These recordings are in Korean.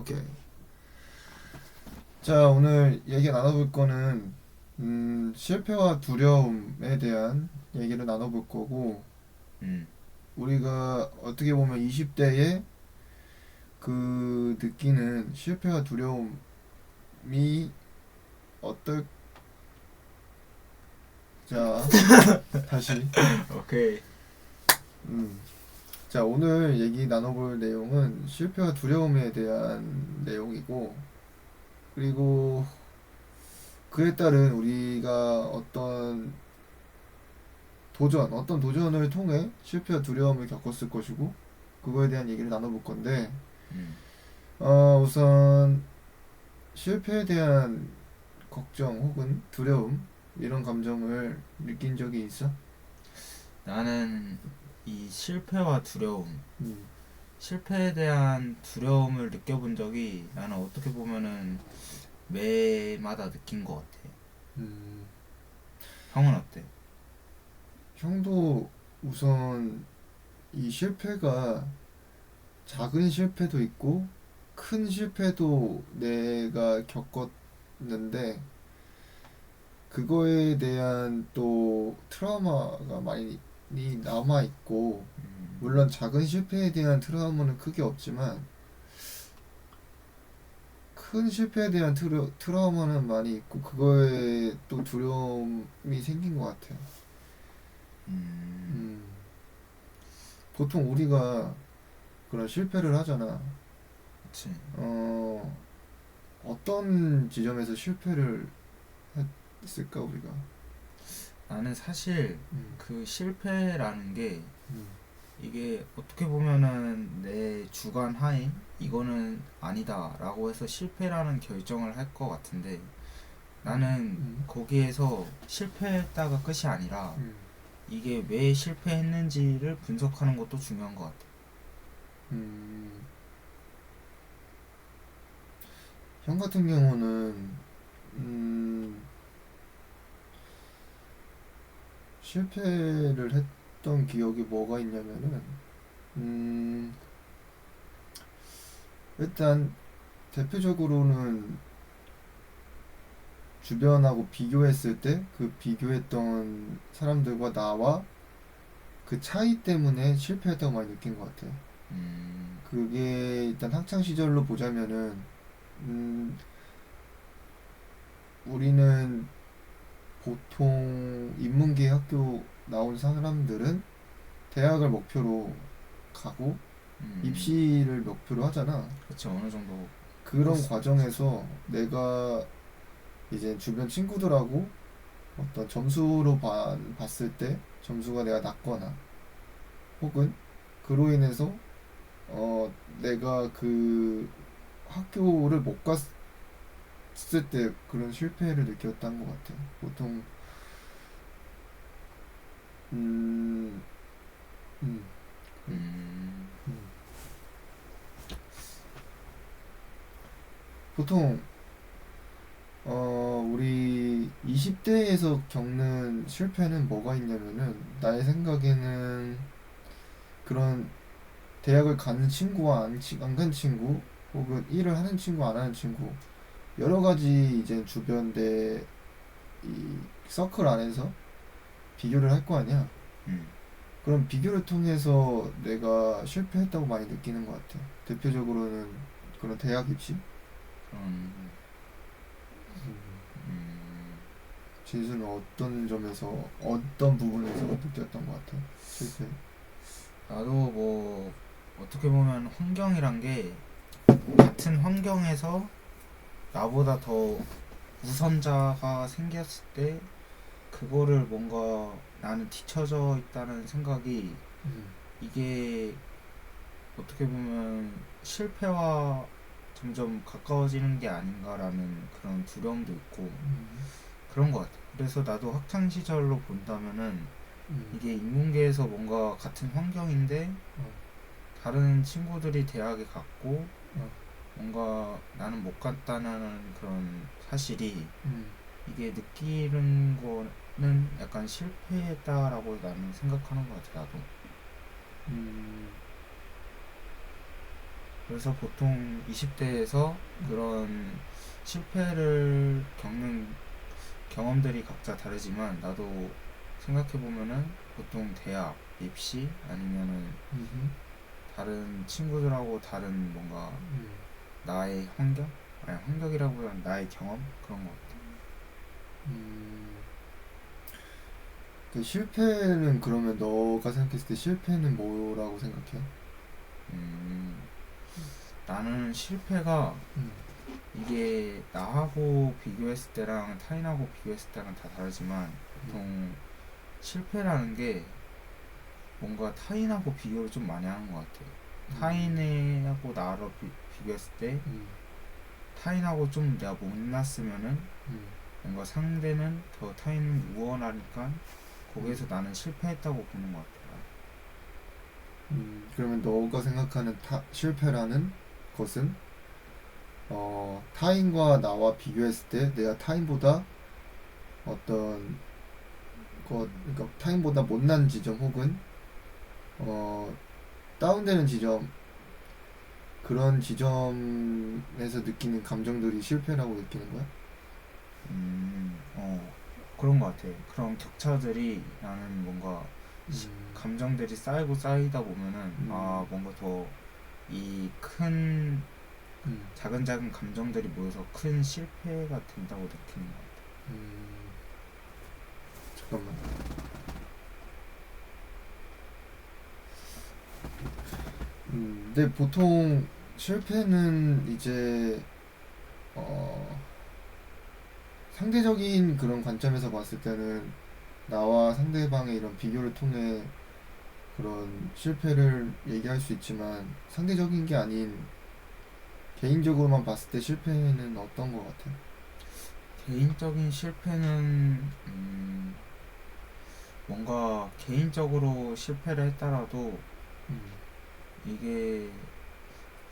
오케이. 자, 오늘 얘기 나눠볼 거는 실패와 두려움에 대한 얘기를 나눠볼 거고, 음, 우리가 어떻게 보면 20대에 그 느끼는 실패와 두려움이 어떨 자, 다시. 오케이. 음. 자, 오늘 얘기 나눠볼 내용은 실패와 두려움에 대한 내용이고, 그리고 그에 따른 우리가 어떤 도전을 통해 실패와 두려움을 겪었을 것이고, 그거에 대한 얘기를 나눠볼 건데, 음, 우선 실패에 대한 걱정 혹은 두려움, 이런 감정을 느낀 적이 있어? 나는 이 실패와 두려움, 음, 실패에 대한 두려움을 느껴본 적이 나는 어떻게 보면은 매마다 느낀 것 같아. 음, 형은 어때? 형도 우선 이 실패가 작은 실패도 있고, 큰 실패도 내가 겪었는데, 그거에 대한 또 트라우마가 많이 남아 있고, 물론 작은 실패에 대한 트라우마는 크게 없지만 큰 실패에 대한 트라우마는 많이 있고, 그거에 또 두려움이 생긴 것 같아요. 음, 음, 보통 우리가 그런 실패를 하잖아. 그치. 어, 어떤 지점에서 실패를 했을까 우리가? 나는 사실 음, 그 실패라는 게 음, 이게 어떻게 보면은 내 주관 하에 이거는 아니다라고 해서 실패라는 결정을 할 것 같은데 나는 음, 거기에서 실패했다가 끝이 아니라 음, 이게 왜 실패했는지를 분석하는 것도 중요한 것 같아. 음. 형 같은 경우는 음, 실패를 했던 기억이 뭐가 있냐면은 음, 일단 대표적으로는 주변하고 비교했을 때 그 비교했던 사람들과 나와 그 차이 때문에 실패했다고 많이 느낀 것 같아. 음, 그게 일단 학창 시절로 보자면은 음, 우리는 보통 인문계 학교 나온 사람들은 대학을 목표로 가고 입시를 목표로 하잖아. 그치 어느 정도 그런 코스 있지. 과정에서 내가 이제 주변 친구들하고 어떤 점수로 봤을 때 점수가 내가 낮거나 혹은 그로 인해서 내가 그 학교를 못 갔을 때 그런 실패를 느꼈던 것 같아. 보통 음, 음, 그- 음, 음. 보통 우리 20대에서 겪는 실패는 뭐가 있냐면은 나의 생각에는 그런 대학을 가는 친구와 안 간 친구 혹은 일을 하는 친구 안 하는 친구 여러 가지 이제 주변 내 이 서클 안에서 비교를 할 거 아니야. 음, 그럼 비교를 통해서 내가 실패했다고 많이 느끼는 것 같아. 대표적으로는 그런 대학 입시. 그런, 음, 진수는 어떤 점에서 어떤 부분에서 느꼈던 것 같아? 실패. 나도 뭐 어떻게 보면 환경이란 게 같은 환경에서 나보다 더 우선자가 생겼을 때 그거를 뭔가 나는 뒤처져 있다는 생각이 음, 이게 어떻게 보면 실패와 점점 가까워지는 게 아닌가라는 그런 두려움도 있고 음, 그런 것 같아. 그래서 나도 학창 시절로 본다면은 음, 이게 인문계에서 뭔가 같은 환경인데 어, 다른 친구들이 대학에 갔고 어, 뭔가 나는 못 갔다는 그런 사실이 음, 이게 느끼는 거는 약간 실패했다라고 나는 생각하는 것 같아 나도. 음. 그래서 보통 20대에서 그런 실패를 겪는 경험들이 각자 다르지만 나도 생각해보면은 보통 대학, 입시 아니면은 음, 다른 친구들하고 다른 뭔가 음, 나의 환경? 아니 환경이라기보다는 나의 경험? 그런 것 같아. 음. 그 실패는 그러면 너가 생각했을 때 실패는 뭐라고 생각해? 음, 나는 실패가 음, 이게 나하고 비교했을 때랑 타인하고 비교했을 때랑 다 다르지만 음, 보통 실패라는 게 뭔가 타인하고 비교를 좀 많이 하는 것 같아. 음, 타인하고 나를 비교했을 때 음, 타인하고 좀 내가 못났으면은 음, 뭔가 상대는 더 타인은 우월하니까 거기에서 음. 나는 실패했다고 보는 것 같아. 그러면 너가 생각하는 실패라는 것은 타인과 나와 비교했을 때 내가 타인보다 어떤 그러니까 타인보다 못난 지점 혹은 어, 다운되는 지점 그런 지점에서 느끼는 감정들이 실패라고 느끼는 거야? 어, 그런 것 같아. 그런 격차들이 나는 뭔가 음, 감정들이 쌓이고 쌓이다 보면은 음, 뭔가 더 이 큰 음, 작은 작은 감정들이 모여서 큰 실패가 된다고 느끼는 것 같아. 음, 잠깐만. 근데 보통 실패는 이제 어, 상대적인 그런 관점에서 봤을 때는 나와 상대방의 이런 비교를 통해 그런 실패를 얘기할 수 있지만 상대적인 게 아닌 개인적으로만 봤을 때 실패는 어떤 것 같아? 개인적인 실패는 뭔가 개인적으로 실패를 했더라도 음, 이게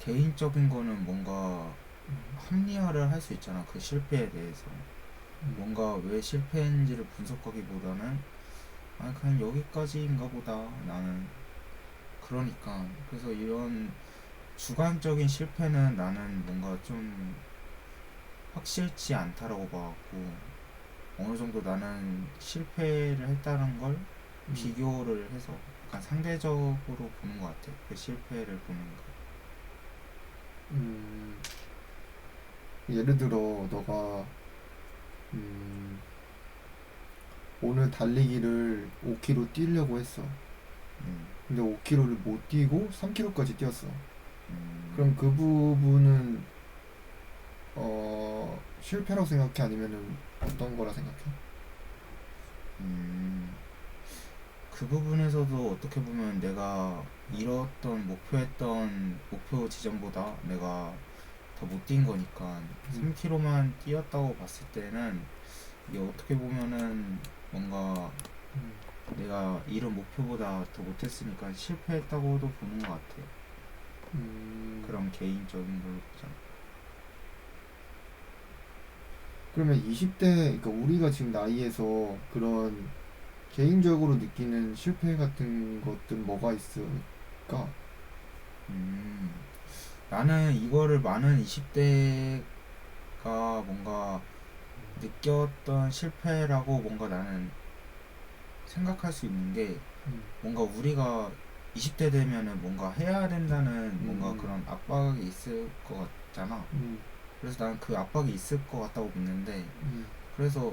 개인적인 거는 뭔가 음, 합리화를 할 수 있잖아. 그 실패에 대해서. 음, 뭔가 왜 실패했는지를 분석하기보다는 그냥 여기까지인가 보다 나는. 그러니까 그래서 이런 주관적인 실패는 나는 뭔가 좀 확실치 않다라고 봐갖고 어느 정도 나는 실패를 했다는 걸 음, 비교를 해서 약간 상대적으로 보는 것 같아. 그 실패를 보는 거. 음. 예를 들어 너가 음, 오늘 달리기를 5km 뛰려고 했어. 음, 근데 5km를 못 뛰고 3km까지 뛰었어. 그럼 음, 그 부분은 실패라고 생각해? 아니면은 어떤 거라 생각해? 음. 그 부분에서도 어떻게 보면 내가 이뤘던 목표했던 목표 지점보다 내가 더 못 뛴 거니까 음, 3km만 뛰었다고 봤을 때는 이게 어떻게 보면은 뭔가 음, 내가 이룬 목표보다 더 못했으니까 실패했다고도 보는 것 같아. 음. 그런 개인적인 걸로 보자. 그러면 20대, 그러니까 우리가 지금 나이에서 그런 개인적으로 느끼는 실패 같은 것들 뭐가 있을까? 음, 나는 이거를 많은 20대가 뭔가 느꼈던 실패라고 뭔가 나는 생각할 수 있는 게 음, 뭔가 우리가 20대 되면은 뭔가 해야 된다는 뭔가 음, 그런 압박이 있을 것 같잖아. 음, 그래서 난 그 압박이 있을 것 같다고 믿는데 음, 그래서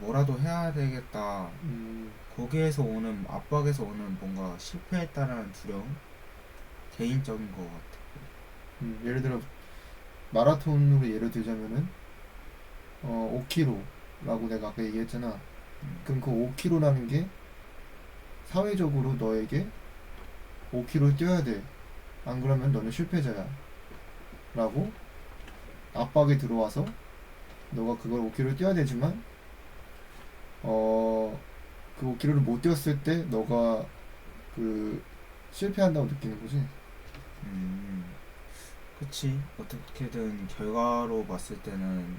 뭐라도 해야 되겠다. 음, 거기에서 오는 압박에서 오는 뭔가 실패했다라는 두려움? 개인적인 것 같아. 예를 들어 마라톤으로 예를 들자면은 5km라고 내가 아까 얘기했잖아. 그럼 그 5km라는 게 사회적으로 너에게 5km 뛰어야 돼. 안 그러면 너는 실패자야. 라고 압박이 들어와서 너가 그걸 5km 뛰어야 되지만 어, 그 5km를 못 뛰었을 때 너가 그 실패한다고 느끼는 거지. 음, 그치. 어떻게든 결과로 봤을 때는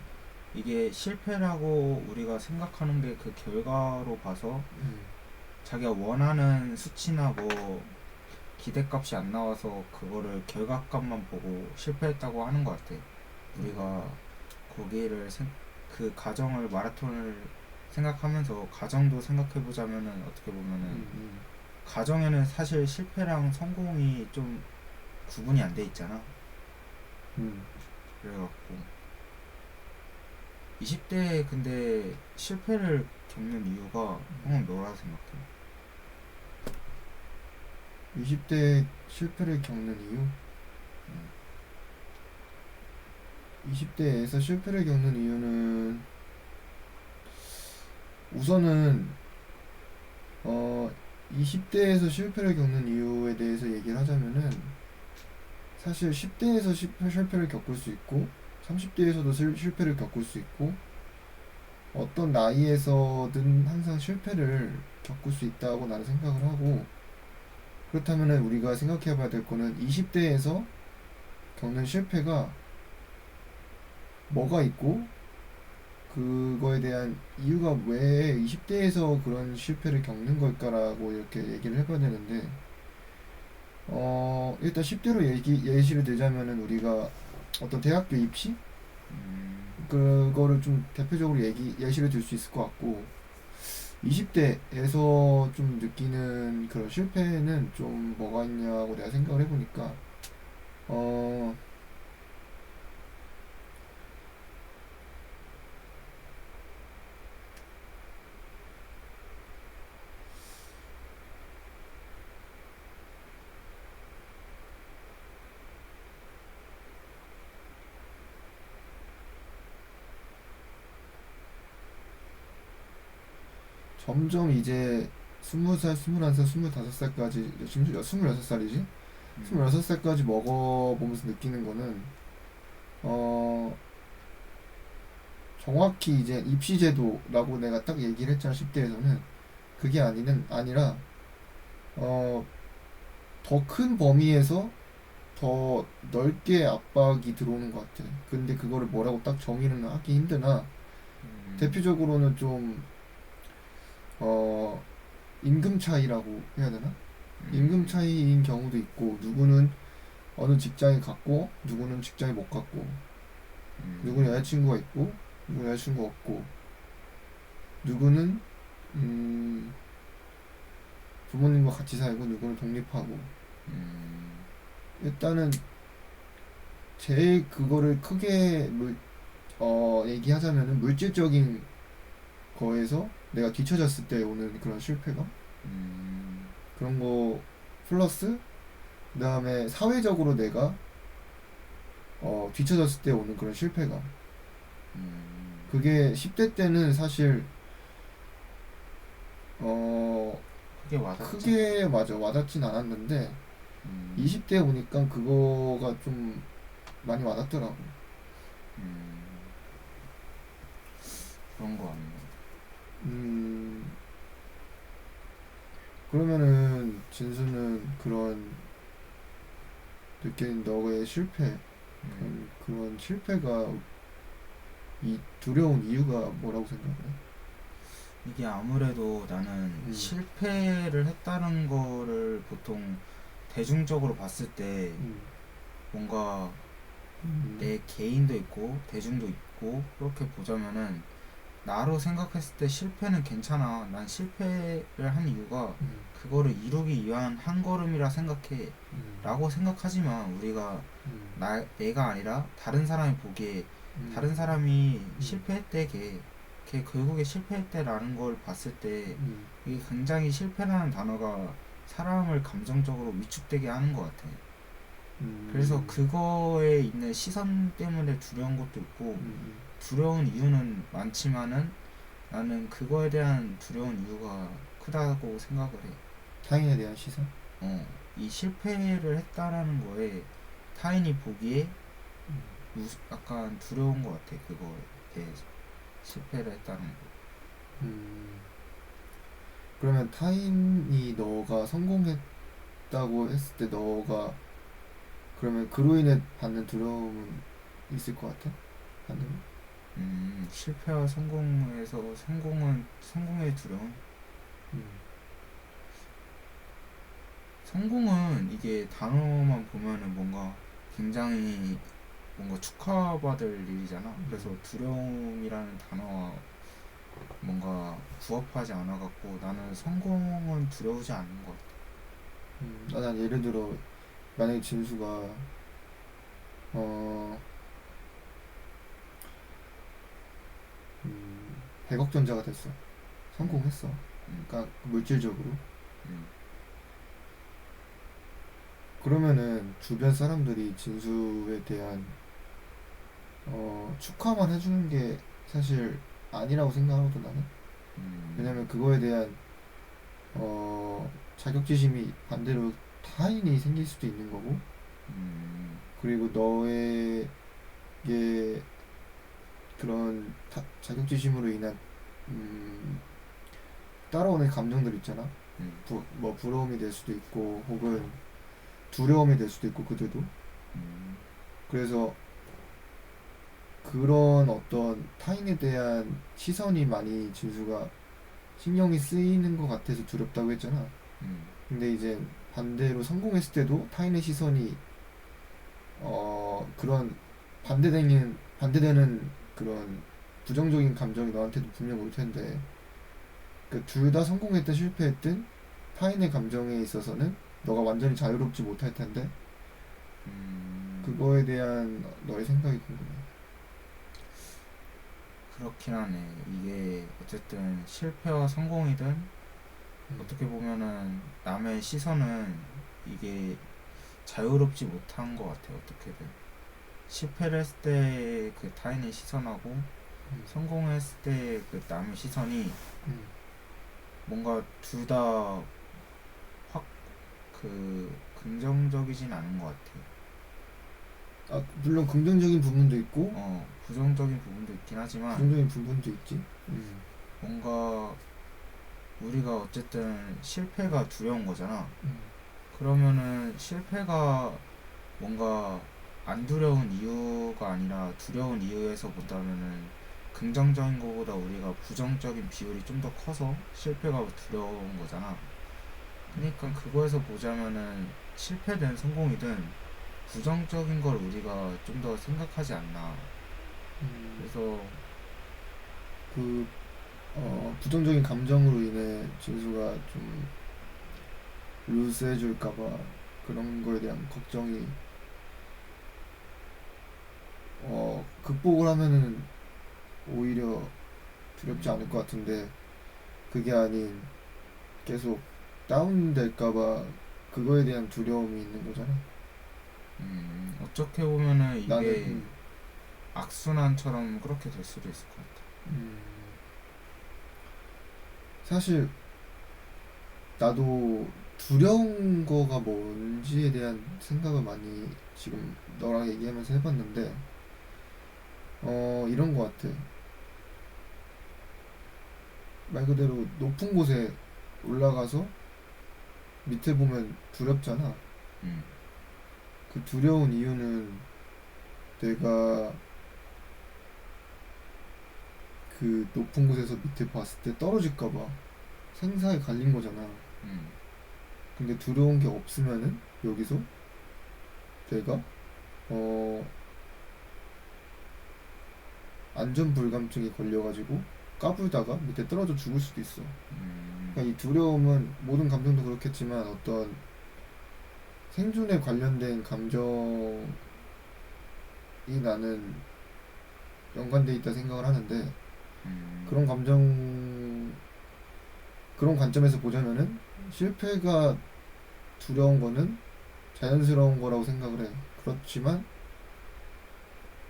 이게 실패라고 우리가 생각하는 게 그 결과로 봐서 음, 자기가 원하는 수치나 뭐 기대값이 안 나와서 그거를 결과값만 보고 실패했다고 하는 것 같아. 우리가 거기를 그 과정을 마라톤을 생각하면서 과정도 생각해 보자면은 어떻게 보면은 과정에는 사실 실패랑 성공이 좀 구분이 안 돼 있잖아. 음. 그래갖고 20대에 근데 실패를 겪는 이유가 형은 뭐라 생각해? 20대 실패를 겪는 이유? 20대에서 실패를 겪는 이유는 우선은 20대에서 실패를 겪는 이유에 대해서 얘기를 하자면은 사실 10대에서 실패를 겪을 수 있고 30대에서도 실패를 겪을 수 있고 어떤 나이에서든 항상 실패를 겪을 수 있다고 나는 생각을 하고 그렇다면은 우리가 생각해 봐야 될 거는 20대에서 겪는 실패가 뭐가 있고 그거에 대한 이유가 왜 20대에서 그런 실패를 겪는 걸까라고 이렇게 얘기를 해봐야 되는데 일단 10대로 예시를 들자면은 우리가 어떤 대학교 입시 그거를 좀 대표적으로 예시를 들 수 있을 것 같고 20대에서 좀 느끼는 그런 실패는 좀 뭐가 있냐고 내가 생각을 해보니까 어 점점 이제 20살, 21살, 25살까지 지금 26살이지? 음, 26살까지 먹어보면서 느끼는 거는 어 정확히 이제 입시제도라고 내가 딱 얘기를 했잖아 10대에서는 그게 아니라 더 큰 범위에서 더 넓게 압박이 들어오는 것 같아. 근데 그거를 뭐라고 딱 정의는 하기 힘드나 음, 대표적으로는 좀 어, 임금 차이라고 해야 되나? 임금 음, 차이인 경우도 있고 누구는 어느 직장에 갔고 누구는 직장에 못 갔고 누구는 음, 여자친구가 있고 누구는 여자친구가 없고 누구는 음, 부모님과 같이 살고 누구는 독립하고 음, 일단은 제일 그거를 크게 얘기하자면은 물질적인 거에서 내가 뒤처졌을 때 오는 그런 실패감 음, 그런 거 플러스 그다음에 사회적으로 내가 뒤처졌을 때 오는 그런 실패감 그게 10대 때는 사실 어 그게 와닿지? 크게 맞아 와닿진 않았는데 음, 20대 오니까 그거가 좀 많이 와닿더라고. 음, 그런 거 같네. 음 그러면은 진수는 그런 느낀 너의 실패 음, 그런 실패가 이 두려운 이유가 뭐라고 생각해? 이게 아무래도 나는 음, 실패를 했다는 거를 보통 대중적으로 봤을 때 음, 뭔가 음, 내 개인도 있고 대중도 있고 그렇게 보자면은 나로 생각했을 때 실패는 괜찮아. 난 실패를 한 이유가 음, 그거를 이루기 위한 한 걸음이라 생각해. 음, 라고 생각하지만 우리가 내가 아니라 다른 사람이 보기에 다른 음, 사람이 음, 실패했대 걔 결국에 실패했대라는 걸 봤을 때 음, 이게 굉장히 실패라는 단어가 사람을 감정적으로 위축되게 하는 것 같아. 그래서 음, 그거에 있는 시선 때문에 두려운 것도 있고 두려운 이유는 많지만은 나는 그거에 대한 두려운 이유가 크다고 생각을 해. 타인에 대한 시선? 이 실패를 했다라는 거에 타인이 보기에 약간 두려운 것 같아. 그거에 대해서 실패를 했다는 거. 음, 그러면 타인이 너가 성공했다고 했을 때 너가 그러면 그로 인해 받는 두려움은 있을 것 같아? 받는 거? 실패와 성공에서 성공의 두려움. 음, 성공은 이게 단어만 보면은 뭔가 굉장히 뭔가 축하받을 일이잖아. 그래서 두려움이라는 단어와 뭔가 부합하지 않아 갖고 나는 성공은 두려우지 않는 것 같아. 난 예를 들어 만약에 진수가 어 100억 전자가 됐어. 성공했어. 음, 그러니까 물질적으로. 음, 그러면은 주변 사람들이 진수에 대한 축하만 해주는 게 사실 아니라고 생각하거든 나는. 왜냐면 음, 그거에 대한 자격지심이 반대로 타인이 생길 수도 있는 거고, 음, 그리고 너에게 그런 자격지심으로 인한 음, 따라오는 감정들 있잖아. 음, 뭐 부러움이 될 수도 있고, 혹은 두려움이 될 수도 있고, 그들도. 음, 그래서 그런 어떤 타인에 대한 시선이 많이 진수가 신경이 쓰이는 것 같아서 두렵다고 했잖아. 음, 근데 이제 반대로 성공했을 때도 타인의 시선이 그런 반대되는 그런 부정적인 감정이 너한테도 분명 올 텐데, 그 둘 다 성공했든 실패했든 타인의 감정에 있어서는 너가 완전히 자유롭지 못할 텐데, 음. 그거에 대한 너의 생각이 궁금해. 그렇긴 하네. 이게 어쨌든 실패와 성공이든 음, 어떻게 보면은 남의 시선은 이게 자유롭지 못한 것 같아. 어떻게든 실패를 했을 때 그 타인의 시선하고 음, 성공했을 때 그 남의 시선이 음. 뭔가 둘 다 확 그 긍정적이진 않은 것 같아. 물론 긍정적인 부분도 있고 부정적인 부분도 있긴 하지만 부정적인 부분도 있지. 뭔가 우리가 어쨌든 실패가 두려운 거잖아. 음, 그러면은 실패가 뭔가 안 두려운 이유가 아니라 두려운 이유에서 본다면은 긍정적인 거보다 우리가 부정적인 비율이 좀 더 커서 실패가 두려운 거잖아. 그러니까 그거에서 보자면은 실패든 성공이든 부정적인 걸 우리가 좀 더 생각하지 않나. 음, 그래서 그 부정적인 감정으로 인해 진수가 좀 루스해질까봐 그런 거에 대한 걱정이 극복을 하면은 오히려 두렵지 않을 것 음, 같은데, 그게 아닌 계속 다운될까봐 그거에 대한 두려움이 있는 거잖아. 어떻게 보면은 나는 이게 악순환처럼 그렇게 될 수도 있을 것 같아. 음, 사실 나도 두려운 거가 뭔지에 대한 생각을 많이 지금 너랑 얘기하면서 해봤는데, 이런 거 같아. 말 그대로 높은 곳에 올라가서 밑에 보면 두렵잖아. 음, 그 두려운 이유는 내가 그 높은 곳에서 밑에 봤을 때 떨어질까봐 생사에 갈린 거잖아. 음, 근데 두려운 게 없으면은 여기서 내가 어 안전 불감증이 걸려가지고 까불다가 밑에 떨어져 죽을 수도 있어. 음, 그러니까 이 두려움은 모든 감정도 그렇겠지만 어떤 생존에 관련된 감정이 나는 연관돼 있다 생각을 하는데, 그런 음, 감정 그런 관점에서 보자면은 실패가 두려운 거는 자연스러운 거라고 생각을 해. 그렇지만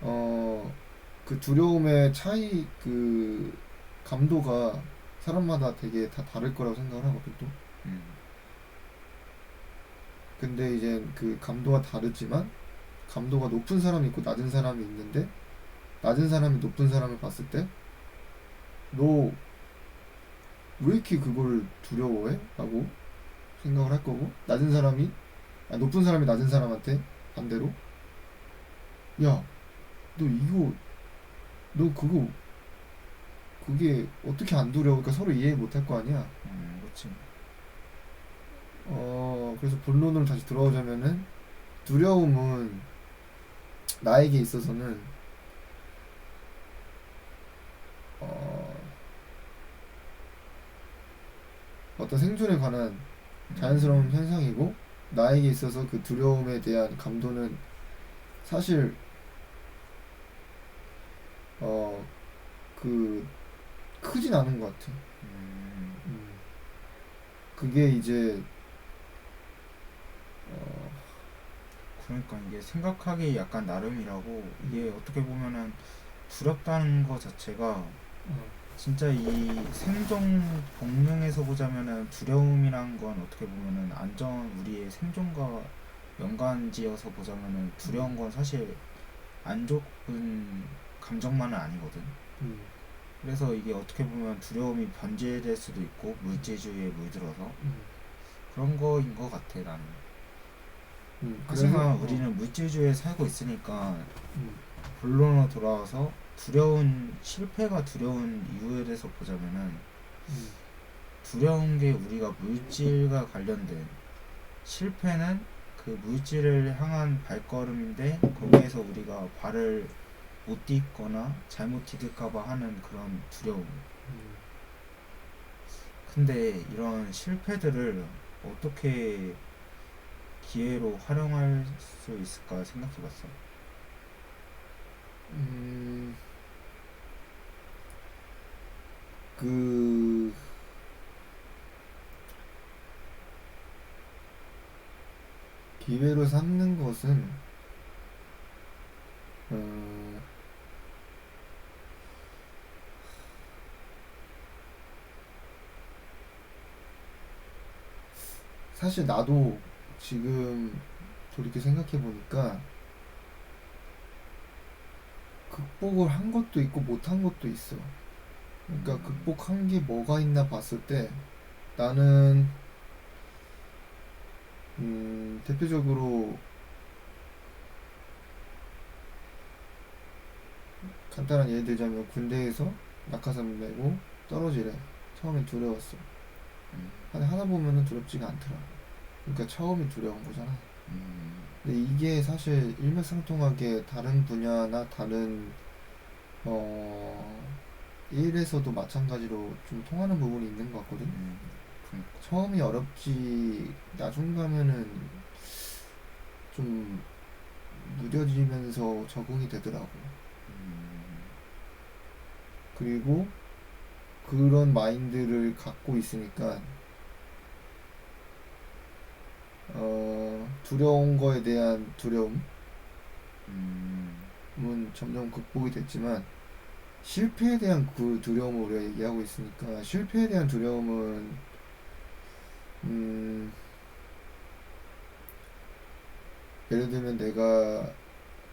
어 그 두려움의 차이, 그 감도가 사람마다 되게 다 다를 거라고 생각을 하거든 또. 음, 근데 이제 그 감도가 다르지만 감도가 높은 사람이 있고 낮은 사람이 있는데, 낮은 사람이 높은 사람을 봤을 때 너 왜 이렇게 그걸 두려워해? 라고 생각을 할 거고, 높은 사람이 낮은 사람한테 반대로 야 너 이거 너 그게 어떻게 안 두려워? 그러니까 서로 이해 못 할 거 아니야. 그렇지. 그래서 본론으로 다시 돌아오자면은 두려움은 나에게 있어서는 어, 어떤 생존에 관한 자연스러운 음, 현상이고 나에게 있어서 그 두려움에 대한 감도는 사실 어, 그 크진 않은 것 같아. 음, 음, 그게 이제 어, 그러니까 이게 생각하기 약간 나름이라고 이게 음, 어떻게 보면은 두렵다는 거 자체가 어, 진짜 이 생존 본능에서 보자면은 두려움이란 건 어떻게 보면은 안전 우리의 생존과 연관지어서 보자면은 두려운 건 사실 안 좋은 감정만은 아니거든. 음, 그래서 이게 어떻게 보면 두려움이 변질될 수도 있고 물질주의에 물들어서 음, 그런 거인 것 같아 나는. 그래서 하지만 우리는 물질주의에 살고 있으니까 음, 본론으로 돌아와서 두려운 실패가 두려운 이유에 대해서 보자면은 음, 두려운 게 우리가 물질과 관련된 실패는 그 물질을 향한 발걸음인데 거기에서 우리가 발을 못 딛거나 잘못 디딜까봐 하는 그런 두려움. 음. 근데 이런 실패들을 어떻게 기회로 활용할 수 있을까 생각해봤어. 음, 그 기회로 삼는 것은 어, 사실 나도 지금 돌이켜 생각해 보니까 극복을 한 것도 있고 못한 것도 있어. 그러니까 음, 극복한 게 뭐가 있나 봤을 때 나는 대표적으로 간단한 예를 들자면 군대에서 낙하산 메고 떨어지래. 처음엔 두려웠어. 음, 근데 하다 보면은 두렵지가 않더라. 그러니까 처음이 두려운 거잖아. 음, 근데 이게 사실 일맥상통하게 다른 분야나 다른 어 일에서도 마찬가지로 좀 통하는 부분이 있는 것 같거든. 음, 그러니까, 처음이 어렵지 나중 가면은 좀 무뎌지면서 적응이 되더라고. 음, 그리고 그런 마인드를 갖고 있으니까 두려운 거에 대한 두려움은 음, 점점 극복이 됐지만 실패에 대한 그 두려움을 우리가 얘기하고 있으니까 실패에 대한 두려움은 음, 예를 들면 내가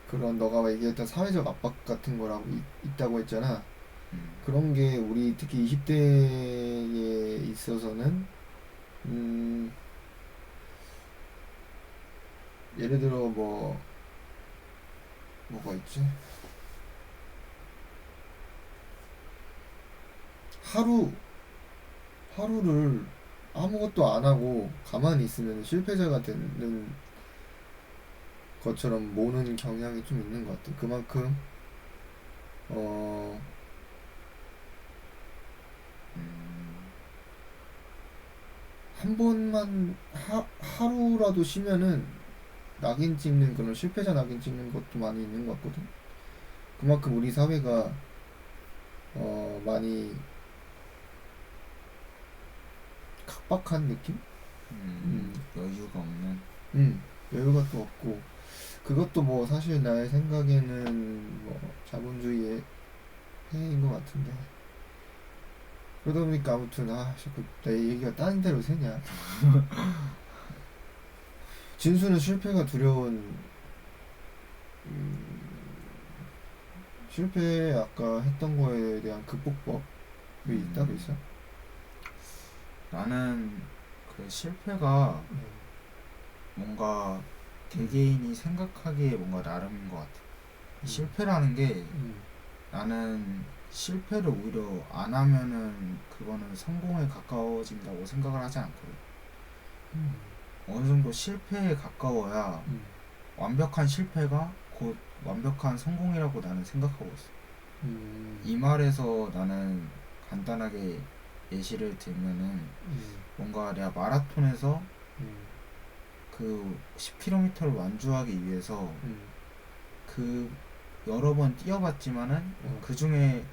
그런 너가 얘기했던 사회적 압박 같은 거라고 있다고 했잖아. 음, 그런 게 우리 특히 20대에 있어서는 음, 예를 들어 뭐가 있지? 하루 하루를 아무것도 안 하고 가만히 있으면 실패자가 되는 것처럼 모는 경향이 좀 있는 것 같아. 그만큼 어, 음, 한 번만 하루라도 쉬면은 낙인 찍는 그런 실패자 낙인 찍는 것도 많이 있는 것 같거든. 그만큼 우리 사회가 많이 각박한 느낌? 음, 여유가 없는, 여유가 또 없고 그것도 뭐 사실 나의 생각에는 뭐 자본주의의 해인 것 같은데 그러다 보니까 아무튼 자꾸 내 얘기가 딴 데로 새냐. 진수는 실패가 두려운 음, 실패 아까 했던 거에 대한 극복법이 따로 음, 있어? 나는 그 실패가 음, 뭔가 음, 개개인이 생각하기에 뭔가 나름인 것 같아. 음, 실패라는 게 음, 나는 실패를 오히려 안 하면은 그거는 성공에 가까워진다고 생각을 하지 않거든. 음, 어느 정도 실패에 가까워야 음, 완벽한 실패가 곧 완벽한 성공이라고 나는 생각하고 있어. 이 음, 말에서 나는 간단하게 예시를 들면은 음, 뭔가 내가 마라톤에서 음, 그 10km를 완주하기 위해서 음, 그 여러 번 뛰어봤지만은 어, 그 중에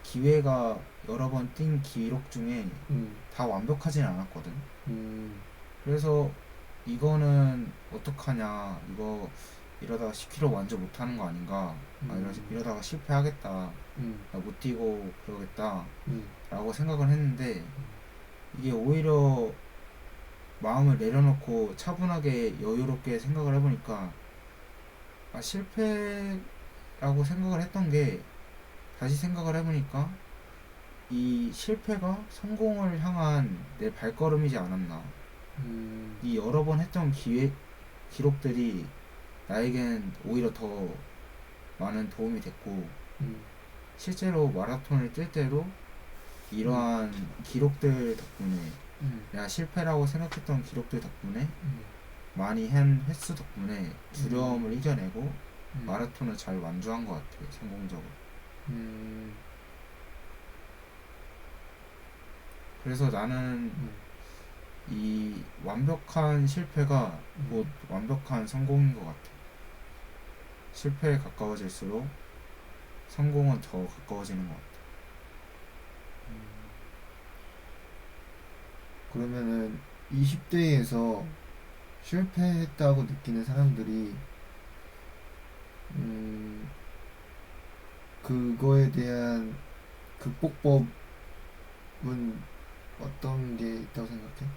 기회가 여러 번 뛴 기록 중에 음, 다 완벽하진 않았거든. 음, 그래서 이거는 어떡하냐, 이거 이러다가 10km 완주 못하는 거 아닌가, 이러다가 실패하겠다, 음, 나 못 뛰고 그러겠다 음, 라고 생각을 했는데, 음, 이게 오히려 마음을 내려놓고 차분하게 여유롭게 생각을 해보니까, 실패라고 생각을 했던 게 다시 생각을 해보니까 이 실패가 성공을 향한 내 발걸음이지 않았나. 음, 이 여러 번 했던 기록들이 나에겐 오히려 더 많은 도움이 됐고, 음, 실제로 마라톤을 뛸 때도 음, 이러한 기록들 덕분에, 음, 내가 실패라고 생각했던 기록들 덕분에, 음, 많이 한 횟수 덕분에 두려움을 음, 이겨내고 음, 마라톤을 잘 완주한 것 같아, 성공적으로. 음, 그래서 나는 음, 이 완벽한 실패가 곧 음, 완벽한 성공인 것 같아. 실패에 가까워질수록 성공은 더 가까워지는 것 같아. 그러면은 20대에서 실패했다고 느끼는 사람들이 음, 그거에 대한 극복법은 어떤 게 있다고 생각해?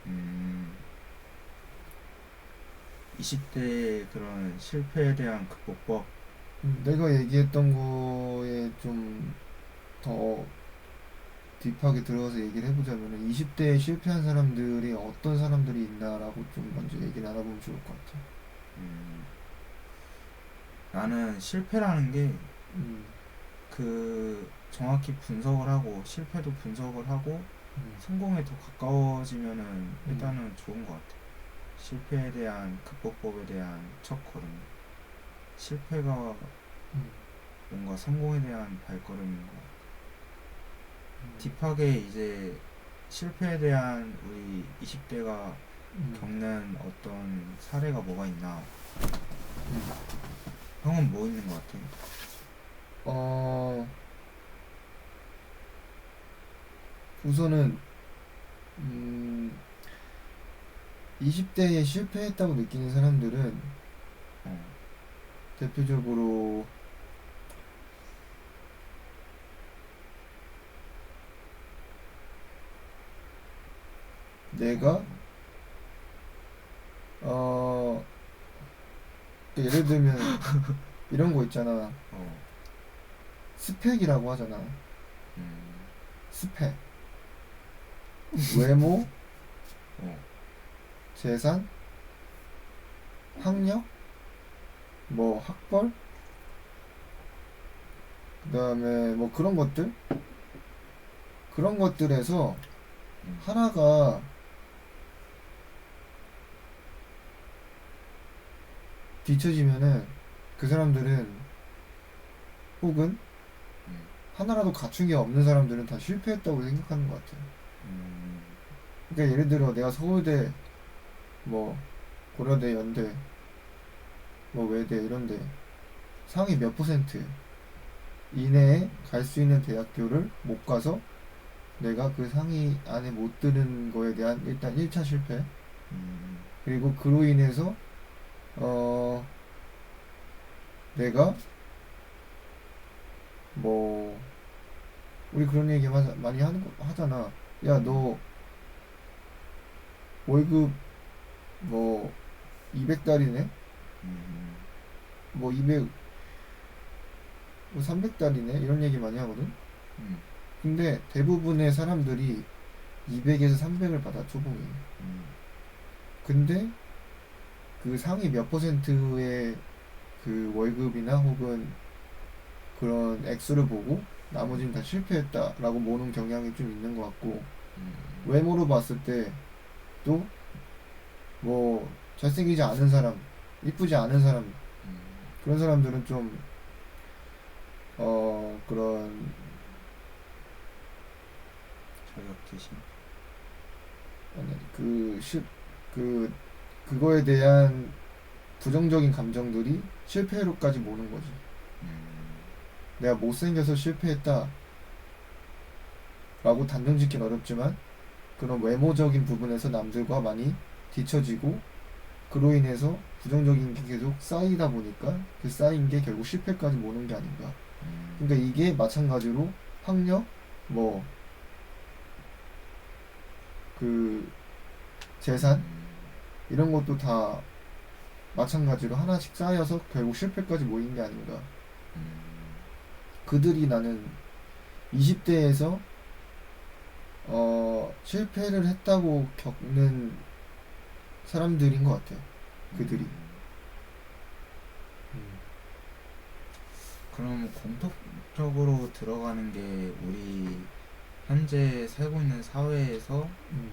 음, 20대의 그런 실패에 대한 극복법. 내가 얘기했던 거에 좀 더 딥하게 들어가서 얘기를 해보자면 20대에 실패한 사람들이 어떤 사람들이 있나라고 좀 먼저 얘기를 나눠보면 좋을 것 같아. 음, 나는 실패라는 게 음, 그 정확히 분석을 하고 실패도 분석을 하고 음, 성공에 더 가까워지면은 음, 일단은 좋은 것 같아. 실패에 대한 극복법에 대한 첫 걸음. 실패가 음, 뭔가 성공에 대한 발걸음인 것 같아. 음, 딥하게 이제 실패에 대한 우리 20대가 음, 겪는 어떤 사례가 뭐가 있나? 음. 형은 뭐 있는 것 같아? 어, 우선은 20대에 실패했다고 느끼는 사람들은 어, 대표적으로 어, 내가 어 예를 들면 이런 거 있잖아. 어, 스펙이라고 하잖아. 음, 스펙, 외모, 어, 재산, 학력, 뭐 학벌, 그다음에 뭐 그런 것들에서 음, 하나가 뒤처지면은 그 사람들은 혹은 음, 하나라도 갖춘 게 없는 사람들은 다 실패했다고 생각하는 것 같아. 음, 그러니까 예를 들어 내가 서울대, 뭐 고려대, 연대, 뭐 외대 이런데 상위 몇 퍼센트 이내에 갈 수 있는 대학교를 못 가서 내가 그 상위 안에 못 드는 거에 대한 일단 1차 실패. 음, 그리고 그로 인해서 어 내가 뭐 우리 그런 얘기 많이 하잖아. 야, 음, 너 월급 뭐 200달이네? 음, 뭐 200, 뭐 300달이네? 이런 얘기 많이 하거든? 음, 근데 대부분의 사람들이 200에서 300을 받아, 초봉이. 음, 근데 그 상위 몇 퍼센트의 그 월급이나 혹은 그런 액수를 보고 나머지는 다 실패했다라고 보는 경향이 좀 있는 것 같고, 음, 외모로 봤을 때 또 뭐 잘생기지 않은 사람, 이쁘지 않은 사람, 음, 그런 사람들은 좀 그런 자격지심. 아니 그 그거에 대한 부정적인 감정들이 실패로까지 모는 거지. 음, 내가 못생겨서 실패했다라고 단정 짓긴 어렵지만 그런 외모적인 부분에서 남들과 많이 뒤처지고 그로 인해서 부정적인 게 계속 쌓이다 보니까 그 쌓인 게 결국 실패까지 모는 게 아닌가. 음, 그러니까 이게 마찬가지로 학력, 뭐 그 재산 음, 이런 것도 다 마찬가지로 하나씩 쌓여서 결국 실패까지 모인 게 아닌가. 음, 그들이 나는 20대에서 실패를 했다고 겪는 사람들인 것 같아요. 그들이. 음. 음. 그럼 공통적으로 들어가는 게 우리 현재 살고 있는 사회에서 음.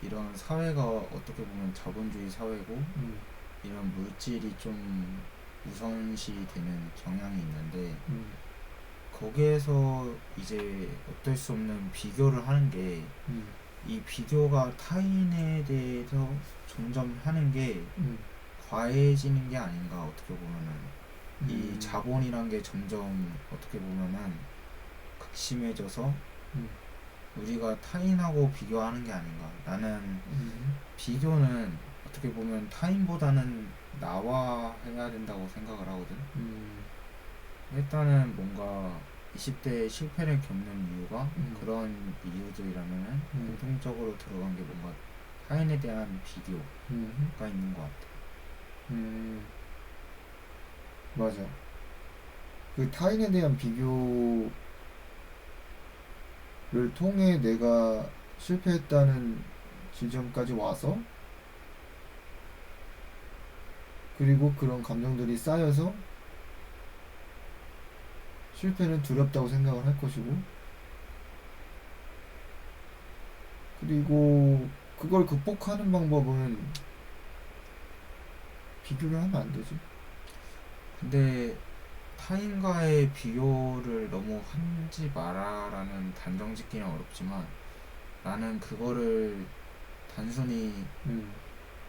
이런 사회가 어떻게 보면 자본주의 사회고 음. 이런 물질이 좀 우선시 되는 경향이 있는데 음. 거기에서 이제 어쩔 수 없는 비교를 하는 게 음. 이 비교가 타인에 대해서 점점 하는 게 음. 과해지는 게 아닌가 어떻게 보면은 이 음. 자본이란 게 점점 어떻게 보면은 극심해져서 음. 우리가 타인하고 비교하는 게 아닌가. 나는 음. 비교는 어떻게 보면 타인보다는 나와 해야 된다고 생각을 하거든. 음. 일단은 뭔가 20대에 실패를 겪는 이유가 음. 그런 이유들이라면은 음. 공통적으로 들어간 게 뭔가 타인에 대한 비교가 음. 있는 것 같아. 음. 맞아. 그 타인에 대한 비교를 통해 내가 실패했다는 지점까지 와서 그리고 그런 감정들이 쌓여서 실패는 두렵다고 생각을 할 것이고 그리고 그걸 극복하는 방법은 비교를 하면 안 되지. 근데 타인과의 비교를 너무 하지 마라라는 단정 짓기는 어렵지만 나는 그거를 단순히 음.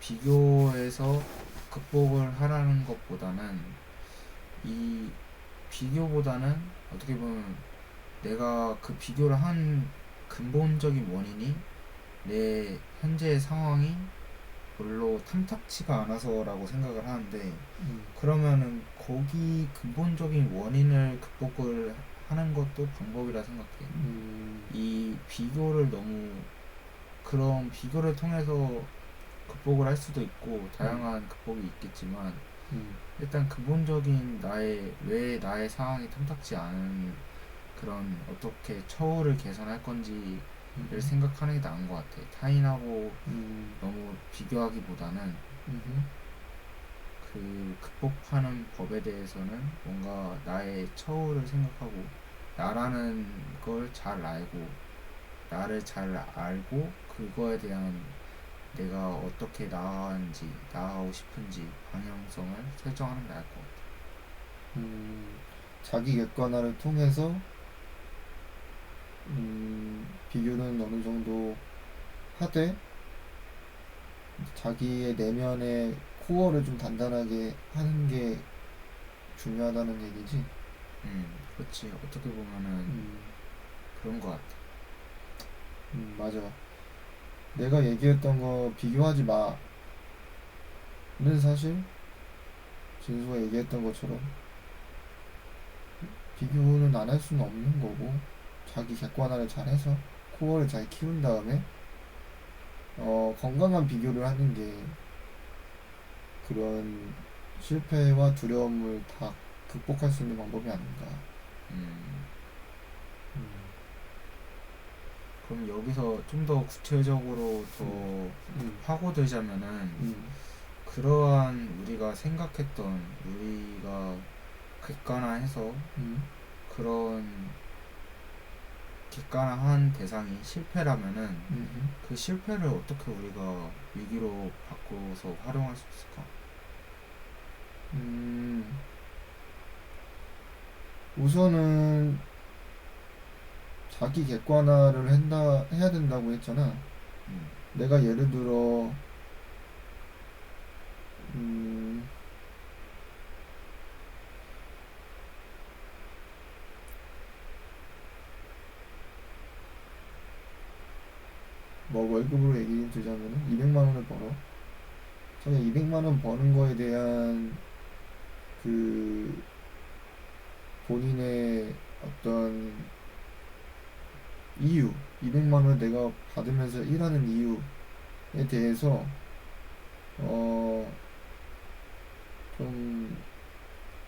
비교해서 극복을 하라는 것보다는 이 비교보다는 어떻게 보면 내가 그 비교를 한 근본적인 원인이 내 현재의 상황이 별로 탐탁치가 않아서라고 생각을 하는데 음. 그러면은 거기 근본적인 원인을 극복을 하는 것도 방법이라 생각해. 음. 이 비교를 너무 그런 비교를 통해서 극복을 할 수도 있고 음. 다양한 극복이 있겠지만 음. 일단 근본적인 나의 왜 나의 상황이 탐탁지 않은 그런 어떻게 처우를 개선할 건지를 음. 생각하는 게 나은 것 같아. 타인하고 음. 너무 비교하기보다는 음. 그 극복하는 법에 대해서는 뭔가 나의 처우를 생각하고 나라는 걸 잘 알고 나를 잘 알고 그거에 대한 내가 어떻게 나아가는지 나아가고 싶은지 방향성을 설정하는 게 나을 것 같아. 음. 자기 객관화를 통해서 비교는 어느 정도 하되 자기의 내면의 코어를 좀 단단하게 하는 게 중요하다는 얘기지. 그렇지. 어떻게 보면은 음. 그런 것 같아. 맞아. 내가 얘기했던 거 비교하지 마는 사실 진수가 얘기했던 것처럼 비교는 안 할 수는 없는 거고 자기 객관화를 잘해서 코어를 잘 키운 다음에 건강한 비교를 하는 게 그런 실패와 두려움을 다 극복할 수 있는 방법이 아닌가. 음, 음. 그럼 여기서 좀 더 구체적으로 음. 더 음. 파고들자면은 음. 그러한 우리가 생각했던 우리가 객관화해서 음. 그런 객관화한 대상이 실패라면은 음, 그 실패를 어떻게 우리가 위기로 바꿔서 활용할 수 있을까? 음, 우선은 자기 객관화를 해야 된다고 했잖아. 음, 내가 예를 들어, 음, 뭐 월급으로 얘기 들자면은 200만 원을 벌어. 저는 200만 원 버는 거에 대한 그 본인의 어떤 이유, 200만 원을 내가 받으면서 일하는 이유에 대해서 어, 좀